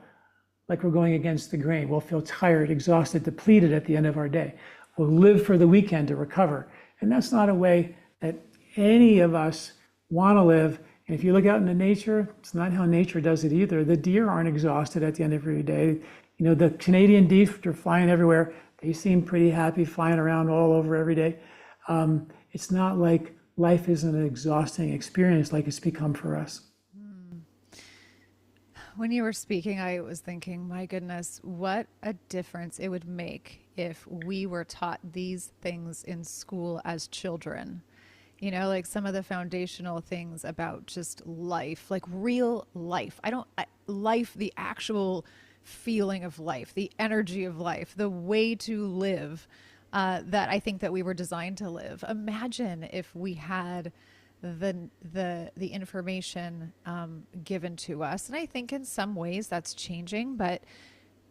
like we're going against the grain. We'll feel tired, exhausted, depleted at the end of our day. We'll live for the weekend to recover. And that's not a way that any of us want to live. And if you look out into nature, it's not how nature does it either. The deer aren't exhausted at the end of every day. The Canadian geese are flying everywhere. They seem pretty happy flying around all over every day. It's not like life is an exhausting experience like it's become for us. When you were speaking, I was thinking, my goodness, what a difference it would make if we were taught these things in school as children. Like some of the foundational things about just life, like real life. Life, the actual feeling of life, the energy of life, the way to live that I think that we were designed to live. Imagine if we had the information given to us. And I think in some ways that's changing, but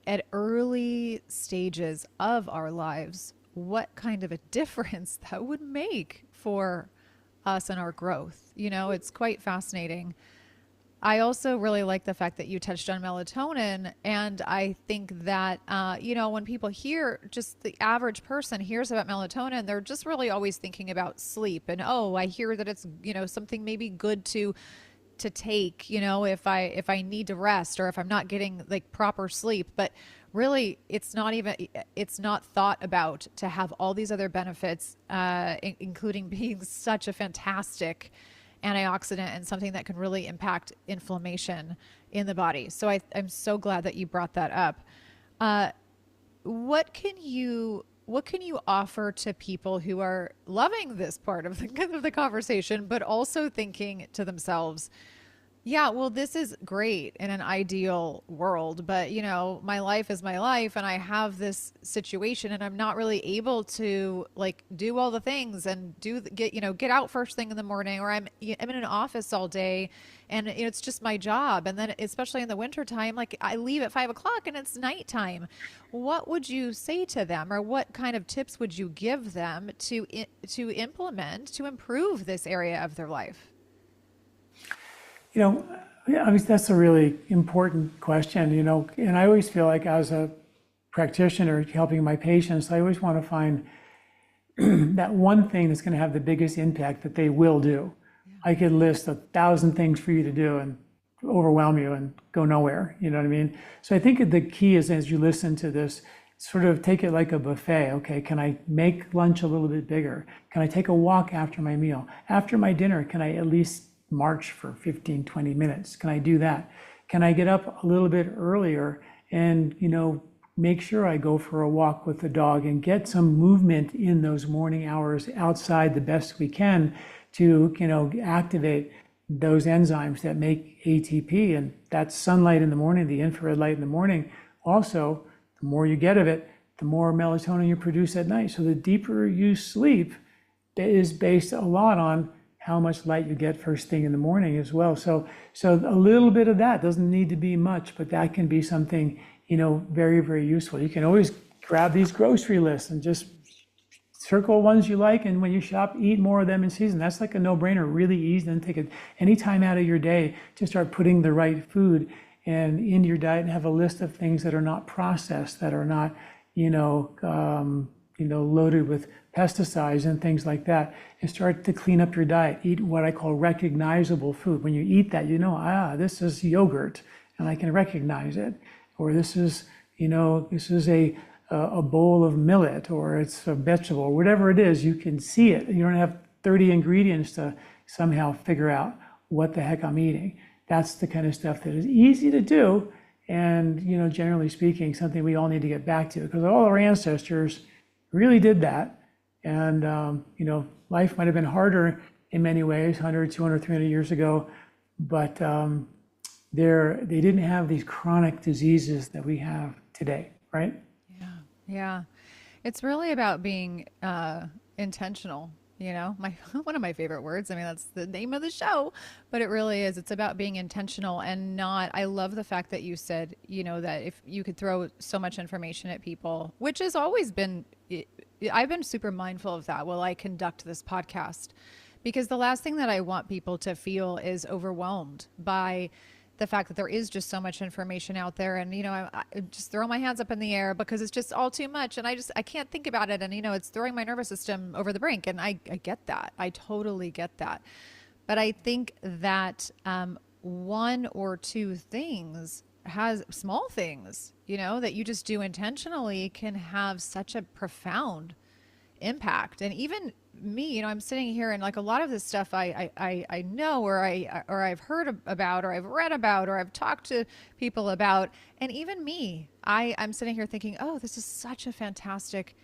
at early stages of our lives, what kind of a difference that would make for us and our growth. It's quite fascinating. I also really like the fact that you touched on melatonin. And I think that, when people hear, just the average person hears about melatonin, they're just really always thinking about sleep. And, I hear that it's, something maybe good to take, if I need to rest or if I'm not getting like proper sleep. But really, it's not thought about to have all these other benefits, including being such a fantastic antioxidant and something that can really impact inflammation in the body. So I'm so glad that you brought that up. What can you offer to people who are loving this part of the conversation, but also thinking to themselves, yeah, well, this is great in an ideal world, but my life is my life and I have this situation and I'm not really able to like do all the things and get out first thing in the morning, or I'm in an office all day and it's just my job. And then especially in the winter time, like I leave at 5 o'clock and it's nighttime. What would you say to them, or what kind of tips would you give them to implement to improve this area of their life? That's a really important question, and I always feel like as a practitioner helping my patients, I always want to find that one thing that's going to have the biggest impact that they will do. Yeah. I could list 1,000 things for you to do and overwhelm you and go nowhere, you know what I mean? So I think the key is, as you listen to this, sort of take it like a buffet. Okay, can I make lunch a little bit bigger? Can I take a walk after my meal? After my dinner, can I at least march for 15, 20 minutes? Can I do that? Can I get up a little bit earlier and, make sure I go for a walk with the dog and get some movement in those morning hours outside the best we can to, activate those enzymes that make ATP, and that's sunlight in the morning, the infrared light in the morning. Also, the more you get of it, the more melatonin you produce at night. So the deeper you sleep is based a lot on how much light you get first thing in the morning as well. So a little bit of that doesn't need to be much, but that can be something, very, very useful. You can always grab these grocery lists and just circle ones you like, and when you shop, eat more of them in season. That's like a no-brainer, really easy. Then take any time out of your day to start putting the right food into your diet and have a list of things that are not processed, that are not, loaded with pesticides and things like that, and start to clean up your diet. Eat what I call recognizable food. When you eat that, this is yogurt, and I can recognize it. Or this is a bowl of millet, or it's a vegetable, or whatever it is, you can see it. You don't have 30 ingredients to somehow figure out what the heck I'm eating. That's the kind of stuff that is easy to do, and generally speaking, something we all need to get back to, because all our ancestors really did that. And life might have been harder in many ways 100, 200, 300 years ago, but they didn't have these chronic diseases that we have today, right? Yeah. It's really about being intentional, one of my favorite words. I mean, that's the name of the show, but it really is. It's about being intentional and not, I love the fact that you said, that if you could throw so much information at people, which has always been, I've been super mindful of that while I conduct this podcast, because the last thing that I want people to feel is overwhelmed by the fact that there is just so much information out there. And, I just throw my hands up in the air because it's just all too much. And I can't think about it. And, it's throwing my nervous system over the brink. And I get that. I totally get that. But I think that one or two things small things, that you just do intentionally can have such a profound impact. And even me, I'm sitting here and like a lot of this stuff I know, or I've heard about, or I've read about, or I've talked to people about. And even me, I'm sitting here thinking, oh, this is such a fantastic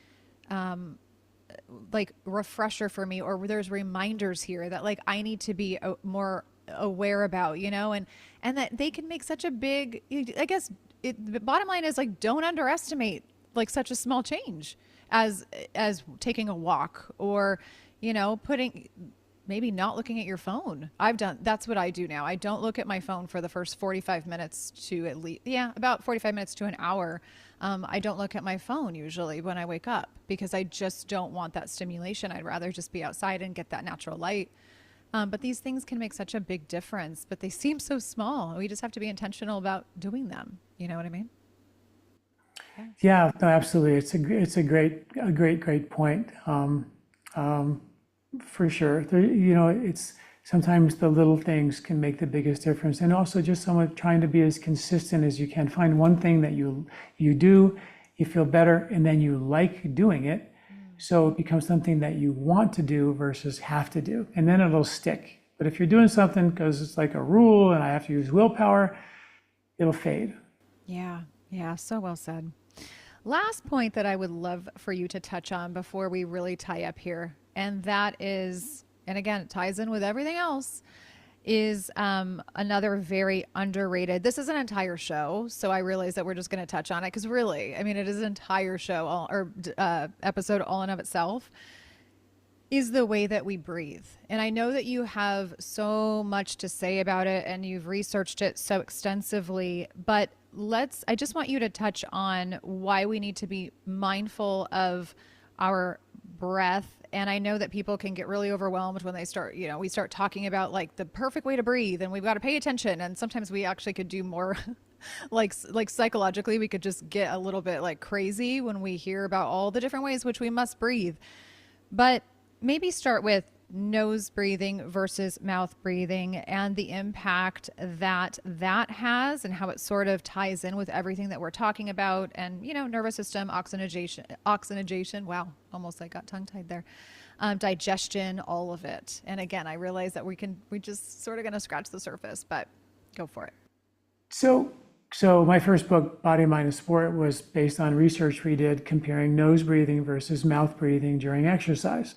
like refresher for me, or there's reminders here that like I need to be more aware about, and that they can make such a big, I guess the bottom line is like, don't underestimate like such a small change as taking a walk, or, maybe not looking at your phone. That's what I do now. I don't look at my phone for the first 45 minutes to about 45 minutes to an hour. I don't look at my phone usually when I wake up because I just don't want that stimulation. I'd rather just be outside and get that natural light. But these things can make such a big difference, but they seem so small. We just have to be intentional about doing them. You know what I mean? Yeah, no, absolutely. It's a great point. For sure. It's sometimes the little things can make the biggest difference, and also just someone trying to be as consistent as you can. Find one thing that you do, you feel better, and then you like doing it. So it becomes something that you want to do versus have to do, and then it'll stick. But if you're doing something because it's like a rule and I have to use willpower, it'll fade. Yeah, so well said. Last point that I would love for you to touch on before we really tie up here, and that is, and again, it ties in with everything else, is another very underrated, this is an entire show, so I realize that we're just going to touch on it because really, I mean, it is an entire show episode all in of itself, is the way that we breathe. And I know that you have so much to say about it and you've researched it so extensively, but I just want you to touch on why we need to be mindful of our breath. And I know that people can get really overwhelmed when they start, we start talking about like the perfect way to breathe and we've got to pay attention. And sometimes we actually could do more like psychologically, we could just get a little bit like crazy when we hear about all the different ways which we must breathe. But maybe start with nose breathing versus mouth breathing and the impact that has and how it sort of ties in with everything that we're talking about, and nervous system, oxygenation, wow, almost I got tongue tied there, digestion, all of it. And again, I realize that we just sort of going to scratch the surface, but go for it. So my first book, Body, Mind, and Sport, was based on research we did comparing nose breathing versus mouth breathing during exercise.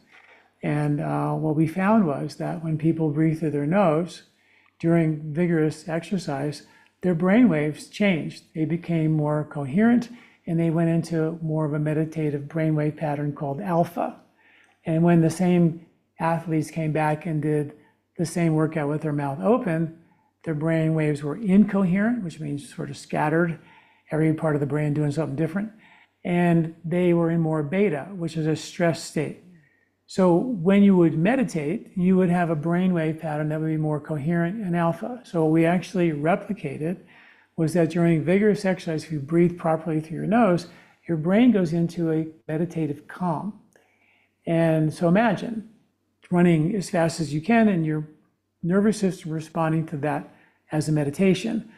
And what we found was that when people breathe through their nose during vigorous exercise, their brain waves changed. They became more coherent and they went into more of a meditative brainwave pattern called alpha. And when the same athletes came back and did the same workout with their mouth open, their brain waves were incoherent, which means sort of scattered, every part of the brain doing something different. And they were in more beta, which is a stress state. So when you would meditate, you would have a brainwave pattern that would be more coherent and alpha. So what we actually replicated was that during vigorous exercise, if you breathe properly through your nose, your brain goes into a meditative calm. And so imagine running as fast as you can and your nervous system responding to that as a meditation.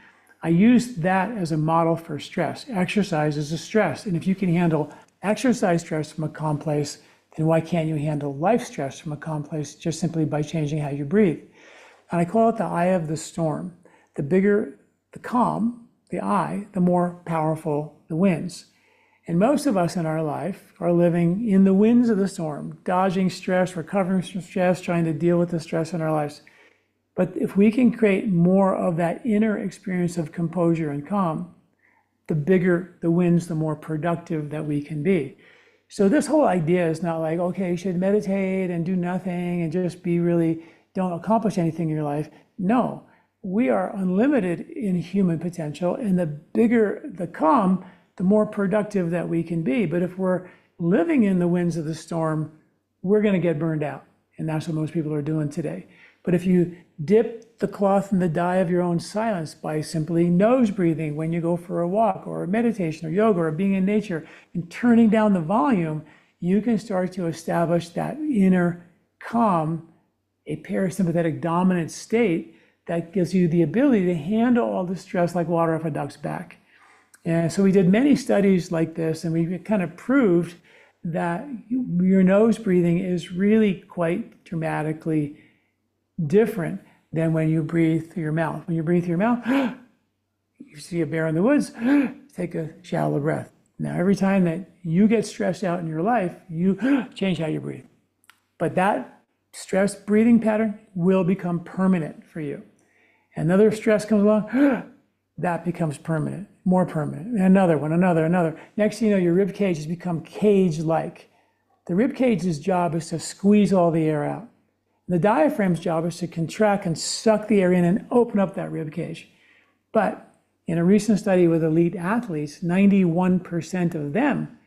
I used that as a model for stress. Exercise is a stress. And if you can handle exercise stress from a calm place, then why can't you handle life stress from a calm place just simply by changing how you breathe? And I call it the eye of the storm. The bigger the calm, the eye, the more powerful the winds. And most of us in our life are living in the winds of the storm, dodging stress, recovering from stress, trying to deal with the stress in our lives. But if we can create more of that inner experience of composure and calm, the bigger the winds, the more productive that we can be. So this whole idea is not like, okay, you should meditate and do nothing and just be really, don't accomplish anything in your life. No, we are unlimited in human potential, and the bigger the calm, the more productive that we can be. But if we're living in the winds of the storm, we're going to get burned out. And that's what most people are doing today. But if you dip the cloth in the dye of your own silence by simply nose breathing when you go for a walk or a meditation or yoga or being in nature and turning down the volume, you can start to establish that inner calm, a parasympathetic dominant state that gives you the ability to handle all the stress like water off a duck's back. And so we did many studies like this, and we kind of proved that your nose breathing is really quite dramatically different than when you breathe through your mouth. When you breathe through your mouth, you see a bear in the woods, take a shallow breath. Now, every time that you get stressed out in your life, you change how you breathe. But that stress breathing pattern will become permanent for you. Another stress comes along, that becomes permanent, more permanent. And another one, another. Next thing you know, your rib cage has become cage-like. The rib cage's job is to squeeze all the air out. The diaphragm's job is to contract and suck the air in and open up that rib cage. But in a recent study with elite athletes, 91% of them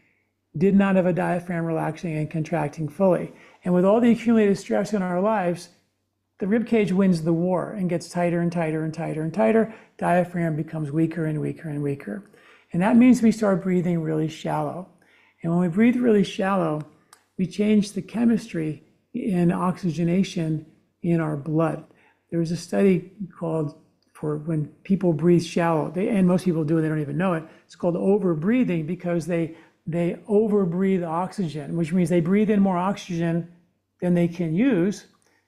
did not have a diaphragm relaxing and contracting fully. And with all the accumulated stress in our lives, the rib cage wins the war and gets tighter and tighter and tighter and tighter. Diaphragm becomes weaker and weaker and weaker. And that means we start breathing really shallow. And when we breathe really shallow, we change the chemistry in oxygenation in our blood. There was a study called, for when people breathe shallow, and most people do it, they don't even know it, it's called overbreathing because they overbreathe oxygen, which means they breathe in more oxygen than they can use.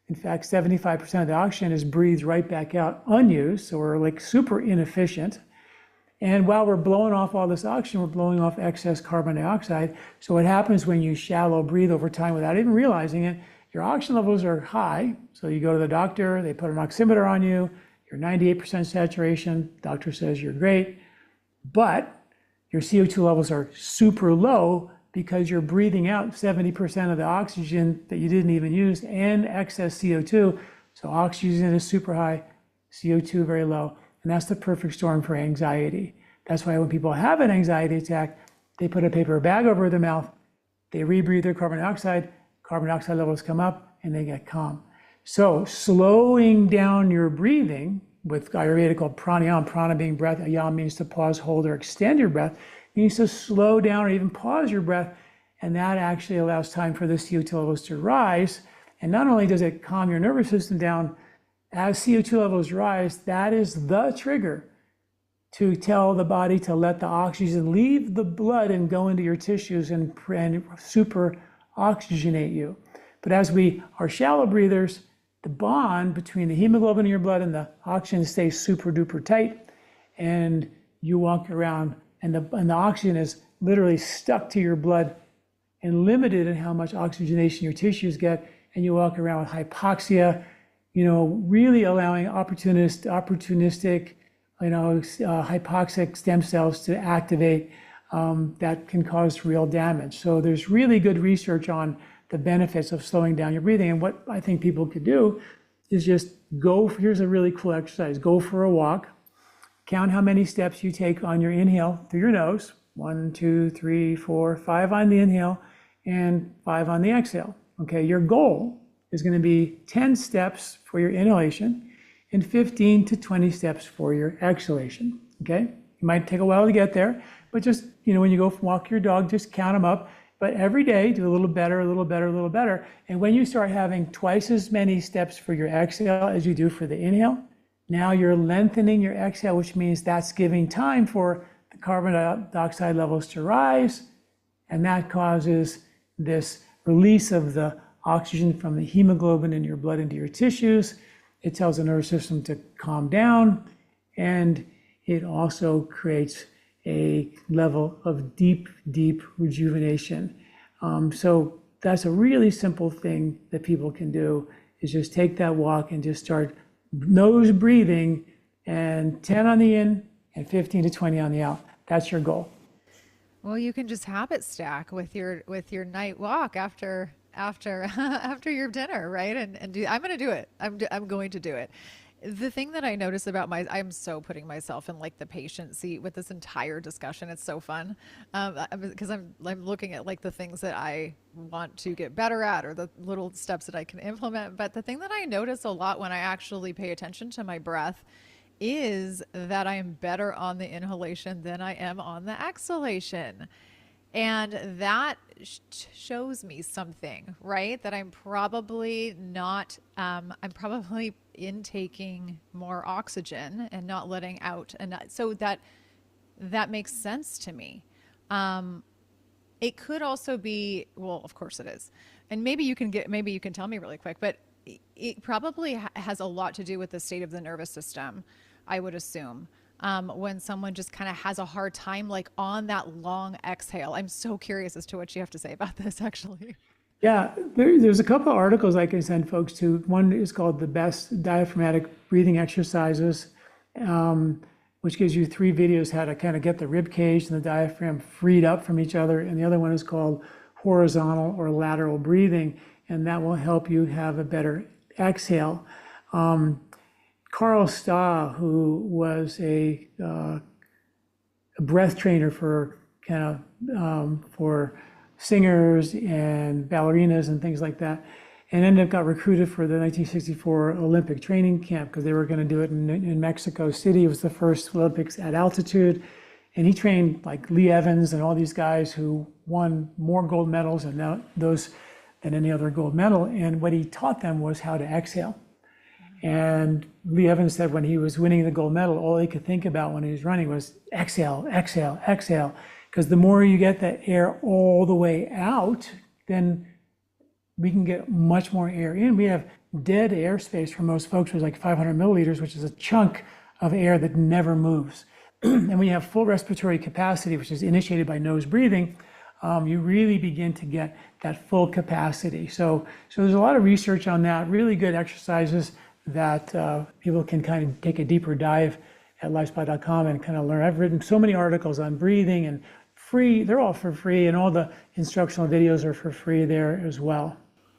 In fact, 75% of the oxygen is breathed right back out unused, so we're like super inefficient. And while we're blowing off all this oxygen, we're blowing off excess carbon dioxide. So what happens when you shallow breathe over time without even realizing it, your oxygen levels are high. So you go to the doctor, they put an oximeter on you, you're 98% saturation, doctor says you're great, but your CO2 levels are super low because you're breathing out 70% of the oxygen that you didn't even use and excess CO2. So oxygen is super high, CO2 very low. And that's the perfect storm for anxiety. That's why when people have an anxiety attack, they put a paper bag over their mouth, they rebreathe their carbon dioxide levels come up, and they get calm. So slowing down your breathing with Ayurveda called pranayama, prana being breath, ayam means to pause, hold, or extend your breath, means to slow down or even pause your breath, and that actually allows time for the CO2 levels to rise. And not only does it calm your nervous system down, as CO2 levels rise, that is the trigger to tell the body to let the oxygen leave the blood and go into your tissues and super oxygenate you. But as we are shallow breathers, the bond between the hemoglobin in your blood and the oxygen stays super duper tight, and you walk around and the oxygen is literally stuck to your blood and limited in how much oxygenation your tissues get, and you walk around with hypoxia, really allowing opportunistic, hypoxic stem cells to activate that can cause real damage. So there's really good research on the benefits of slowing down your breathing. And what I think people could do is just here's a really cool exercise. Go for a walk, count how many steps you take on your inhale through your nose, 1, 2, 3, 4, 5 on the inhale and 5 on the exhale. Okay, your goal is going to be 10 steps for your inhalation and 15 to 20 steps for your exhalation. Okay, it might take a while to get there, But just, when you go walk your dog, just count them up. But every day, do a little better, a little better, a little better. And when you start having twice as many steps for your exhale as you do for the inhale, now you're lengthening your exhale, which means that's giving time for the carbon dioxide levels to rise. And that causes this release of the oxygen from the hemoglobin in your blood into your tissues. It tells the nervous system to calm down. And it also creates a level of deep, deep rejuvenation. So that's a really simple thing that people can do, is just take that walk and just start nose breathing, and 10 on the in and 15 to 20 on the out. That's your goal. Well, you can just habit stack with your night walk after after your dinner, right? And do, I'm going to do it. I'm going to do it. The thing that I notice about I'm so putting myself in like the patient seat with this entire discussion. It's so fun because I'm looking at like the things that I want to get better at, or the little steps that I can implement. But the thing that I notice a lot when I actually pay attention to my breath is that I am better on the inhalation than I am on the exhalation. And that shows me something, right? That I'm probably not, I'm probably intaking more oxygen and not letting out. And so that makes sense to me. It could also be, well, of course it is. And maybe you can tell me really quick, but it probably has a lot to do with the state of the nervous system, I would assume. When someone just kind of has a hard time, like on that long exhale. I'm so curious as to what you have to say about this, actually. Yeah, there's a couple of articles I can send folks to. One is called The Best Diaphragmatic Breathing Exercises, which gives you 3 videos how to kind of get the rib cage and the diaphragm freed up from each other. And the other one is called Horizontal or Lateral Breathing, and that will help you have a better exhale. Carl Stahl, who was a breath trainer for for singers and ballerinas and things like that, and ended up got recruited for the 1964 Olympic training camp because they were going to do it in Mexico City. It was the first Olympics at altitude, and he trained like Lee Evans and all these guys who won more gold medals and those than any other gold medal. And what he taught them was how to exhale. And Lee Evans said when he was winning the gold medal, all he could think about when he was running was exhale, exhale, exhale. Because the more you get that air all the way out, then we can get much more air in. We have dead airspace for most folks, which is like 500 milliliters, which is a chunk of air that never moves. And when you have full respiratory capacity, which is initiated by nose breathing, you really begin to get that full capacity. So there's a lot of research on that, really good exercises that people can kind of take a deeper dive at lifespot.com and kind of learn. I've written so many articles on breathing, and free, they're all for free, and all the instructional videos are for free there as well.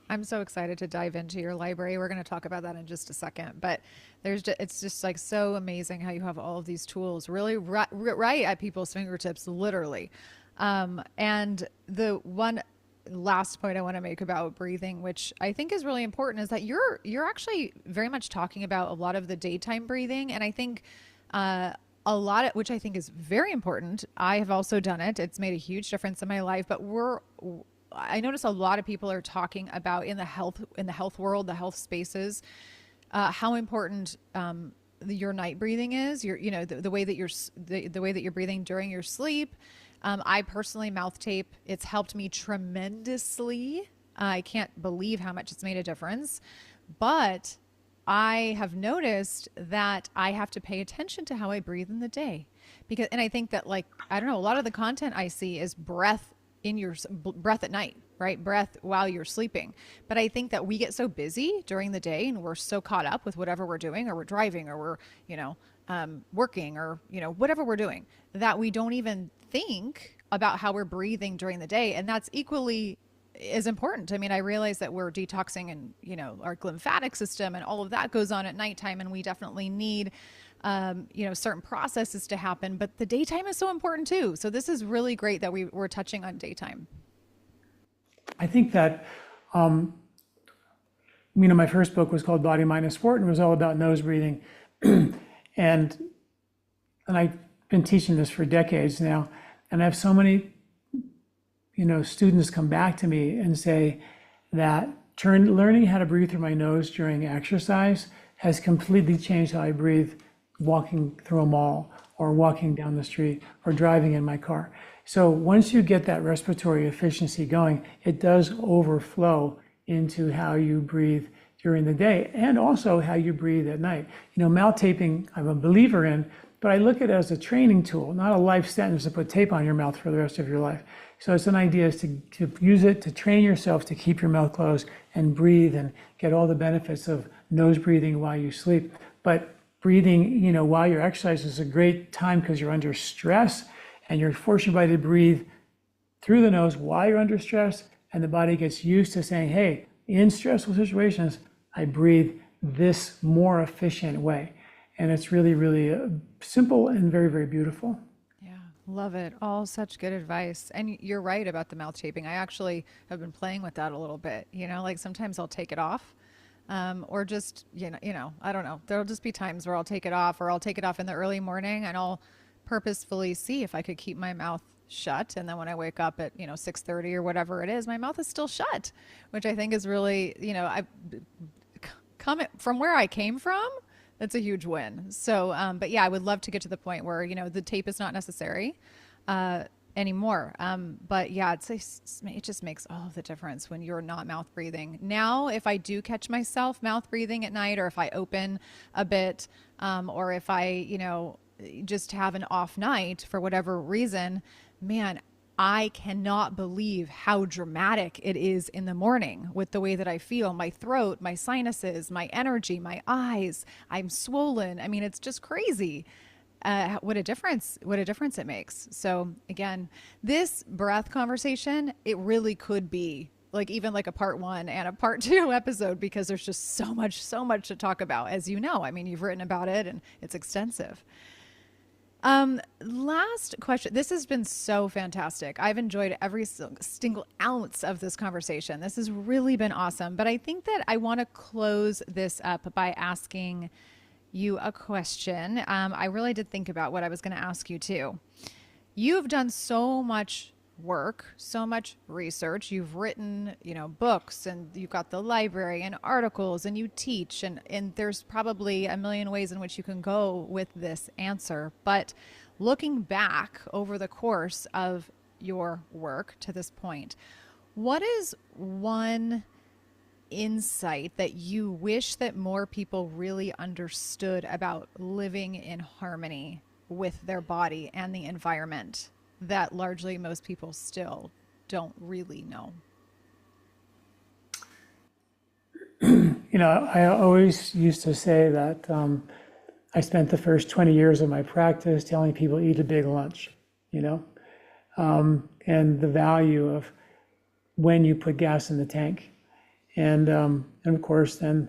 I'm so excited to dive into your library. We're going to talk about that in just a second, but it's just like so amazing how you have all of these tools really right at people's fingertips, literally. And the one last point I want to make about breathing, which I think is really important, is that you're actually very much talking about a lot of the daytime breathing. And I think a lot of, which I think is very important. I have also done it. It's made a huge difference in my life, but I notice a lot of people are talking about in the health world, the health spaces, how important your night breathing is. The way that you're breathing during your sleep. I personally mouth tape. It's helped me tremendously. I can't believe how much it's made a difference, but I have noticed that I have to pay attention to how I breathe in the day, and I think that, like, I don't know, a lot of the content I see is breath at night, right? Breath while you're sleeping. But I think that we get so busy during the day and we're so caught up with whatever we're doing, or we're driving, or we're, working, or, whatever we're doing, that we don't even think about how we're breathing during the day. And that's equally as important. I mean, I realize that we're detoxing and, our lymphatic system and all of that goes on at nighttime, and we definitely need, certain processes to happen, but the daytime is so important too. So this is really great that we're touching on daytime. I think that, my first book was called Body, Mind, and Sport, and it was all about nose breathing. and I've been teaching this for decades now. And I have so many, students come back to me and say that learning how to breathe through my nose during exercise has completely changed how I breathe walking through a mall or walking down the street or driving in my car. So once you get that respiratory efficiency going, it does overflow into how you breathe during the day and also how you breathe at night. Mouth taping, I'm a believer in, but I look at it as a training tool, not a life sentence to put tape on your mouth for the rest of your life. So it's an idea is to use it to train yourself to keep your mouth closed and breathe and get all the benefits of nose breathing while you sleep. But breathing, while you're exercising is a great time because you're under stress and you're forcing your body to breathe through the nose while you're under stress, and the body gets used to saying, hey, in stressful situations, I breathe this more efficient way. And it's really, really simple and very, very beautiful. Yeah, love it. All such good advice. And you're right about the mouth taping. I actually have been playing with that a little bit. Like sometimes I'll take it off, or just, I don't know. There'll just be times where I'll take it off, or I'll take it off in the early morning, and I'll purposefully see if I could keep my mouth shut. And then when I wake up at, 6:30 or whatever it is, my mouth is still shut, which I think is really, I come from where I came from. That's a huge win. So, but yeah, I would love to get to the point where, the tape is not necessary anymore. But yeah, it just makes all the difference when you're not mouth breathing. Now, if I do catch myself mouth breathing at night, or if I open a bit, or if I, just have an off night for whatever reason, man, I cannot believe how dramatic it is in the morning with the way that I feel, my throat, my sinuses, my energy, my eyes. I'm swollen. I mean, it's just crazy. What a difference it makes. So again, this breath conversation, it really could be even like a part 1 and a part 2 episode, because there's just so much to talk about. As you know, I mean, you've written about it and it's extensive. Last question. This has been so fantastic. I've enjoyed every single ounce of this conversation. This has really been awesome. But I think that I want to close this up by asking you a question. I really did think about what I was going to ask you too. You've done so much work, so much research. You've written, books, and you've got the library and articles, and you teach, and there's probably a million ways in which you can go with this answer. But looking back over the course of your work to this point, what is one insight that you wish that more people really understood about living in harmony with their body and the environment that largely most people still don't really know? I always used to say that I spent the first 20 years of my practice telling people eat a big lunch, and the value of when you put gas in the tank. And of course, then,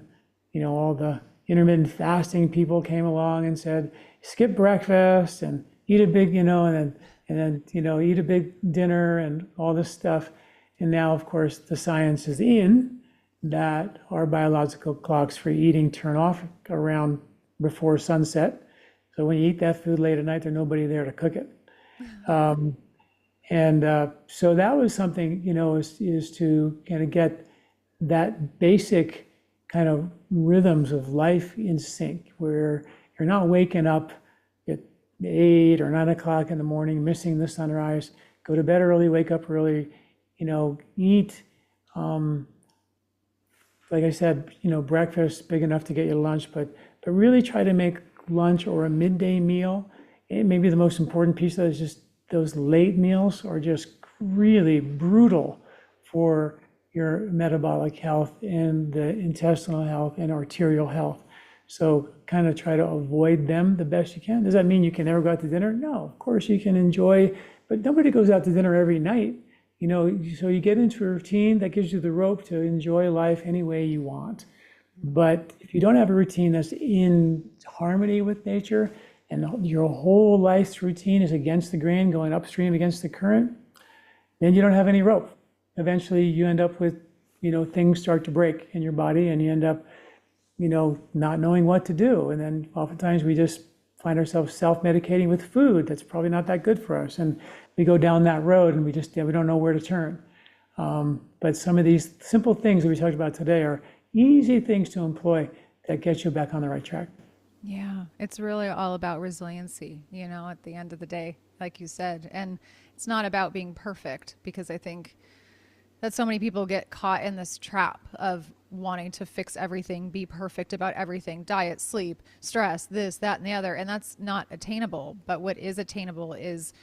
all the intermittent fasting people came along and said, skip breakfast and eat a big, and then eat a big dinner and all this stuff. And now, of course, the science is in that our biological clocks for eating turn off around before sunset. So when you eat that food late at night, there's nobody there to cook it. So that was something, is to kind of get that basic kind of rhythms of life in sync, where you're not waking up at 8 or 9 o'clock in the morning, missing the sunrise, go to bed early, wake up early, eat, like I said, breakfast big enough to get you lunch, but really try to make lunch or a midday meal. And maybe the most important piece of that is just those late meals are just really brutal for your metabolic health and the intestinal health and arterial health. So kind of try to avoid them the best you can. Does that mean you can never go out to dinner? No, of course you can enjoy, but nobody goes out to dinner every night. So you get into a routine that gives you the rope to enjoy life any way you want. But if you don't have a routine that's in harmony with nature, and your whole life's routine is against the grain, going upstream against the current, then you don't have any rope. Eventually you end up with, things start to break in your body, and you end up, not knowing what to do. And then oftentimes we just find ourselves self-medicating with food that's probably not that good for us. And we go down that road and we don't know where to turn. But some of these simple things that we talked about today are easy things to employ that get you back on the right track. Yeah, it's really all about resiliency, at the end of the day, like you said. And it's not about being perfect, because I think that so many people get caught in this trap of wanting to fix everything, be perfect about everything, diet, sleep, stress, this, that, and the other. And that's not attainable. But what is attainable is,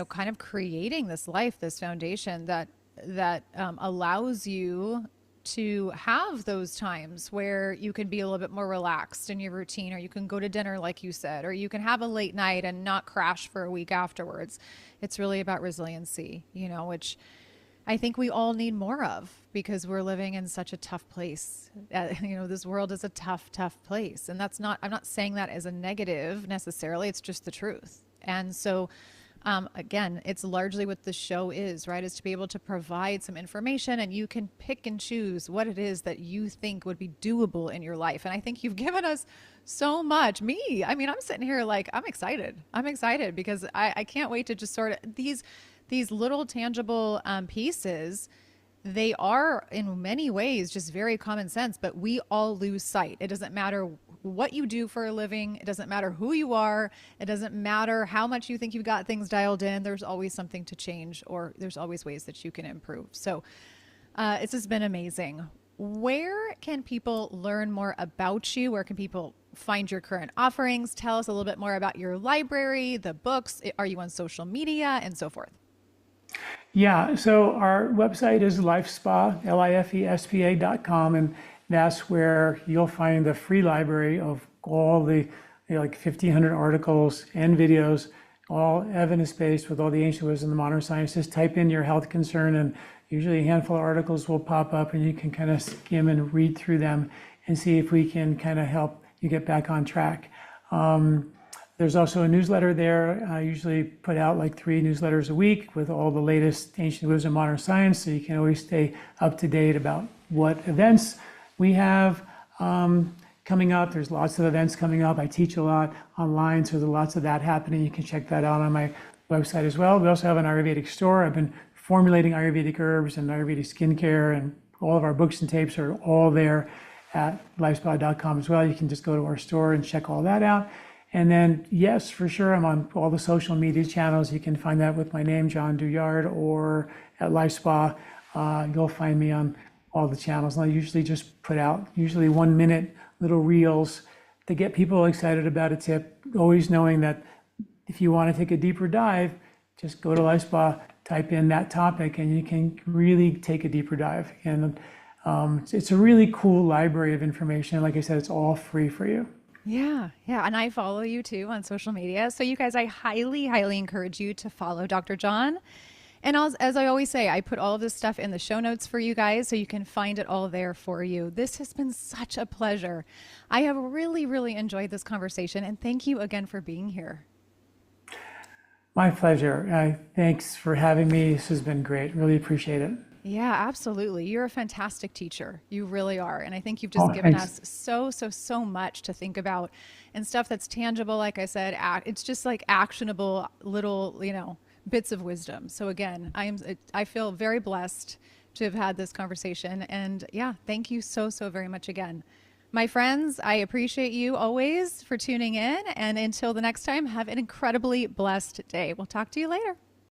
kind of creating this life, this foundation that allows you to have those times where you can be a little bit more relaxed in your routine, or you can go to dinner, like you said, or you can have a late night and not crash for a week afterwards. It's really about resiliency, which I think we all need more of, because we're living in such a tough place. This world is a tough, tough place. And I'm not saying that as a negative necessarily. It's just the truth. And so, again, it's largely what the show is, right? Is to be able to provide some information, and you can pick and choose what it is that you think would be doable in your life. And I think you've given us so much. I mean, I'm sitting here like, I'm excited. Because I can't wait to just sort of these little tangible pieces. They are in many ways just very common sense, but we all lose sight. It doesn't matter what you do for a living. It doesn't matter who you are. It doesn't matter how much you think you've got things dialed in. There's always something to change, or there's always ways that you can improve. So it's just been amazing. Where can people learn more about you? Where can people find your current offerings? Tell us a little bit more about your library, the books. Are you on social media, and so forth? Yeah, so our website is LifeSpa, LIFESPA.com, and that's where you'll find the free library of all the like 1,500 articles and videos, all evidence-based with all the ancient wisdom, the modern science. Just type in your health concern, and usually a handful of articles will pop up, and you can kind of skim and read through them and see if we can kind of help you get back on track. There's also a newsletter there. I usually put out like 3 newsletters a week with all the latest ancient wisdom, modern science, so you can always stay up to date about what events we have coming up. There's lots of events coming up. I teach a lot online, so there's lots of that happening. You can check that out on my website as well. We also have an Ayurvedic store. I've been formulating Ayurvedic herbs and Ayurvedic skincare, and all of our books and tapes are all there at lifespa.com as well. You can just go to our store and check all that out. And then, yes, for sure, I'm on all the social media channels. You can find that with my name, John Douillard, or at LifeSpa. You'll find me on all the channels. And I usually just put out 1-minute little reels to get people excited about a tip, always knowing that if you want to take a deeper dive, just go to LifeSpa, type in that topic, and you can really take a deeper dive. And it's a really cool library of information. Like I said, it's all free for you. Yeah. And I follow you too on social media. So you guys, I highly, highly encourage you to follow Dr. John. And as I always say, I put all of this stuff in the show notes for you guys, so you can find it all there for you. This has been such a pleasure. I have really, really enjoyed this conversation, and thank you again for being here. My pleasure. Thanks for having me. This has been great. Really appreciate it. Yeah, absolutely. You're a fantastic teacher. You really are. And I think you've just given us so much to think about, and stuff that's tangible. Like I said, it's just like actionable little, bits of wisdom. So again, I feel very blessed to have had this conversation. And yeah, thank you so very much again. My friends, I appreciate you always for tuning in. And until the next time, have an incredibly blessed day. We'll talk to you later.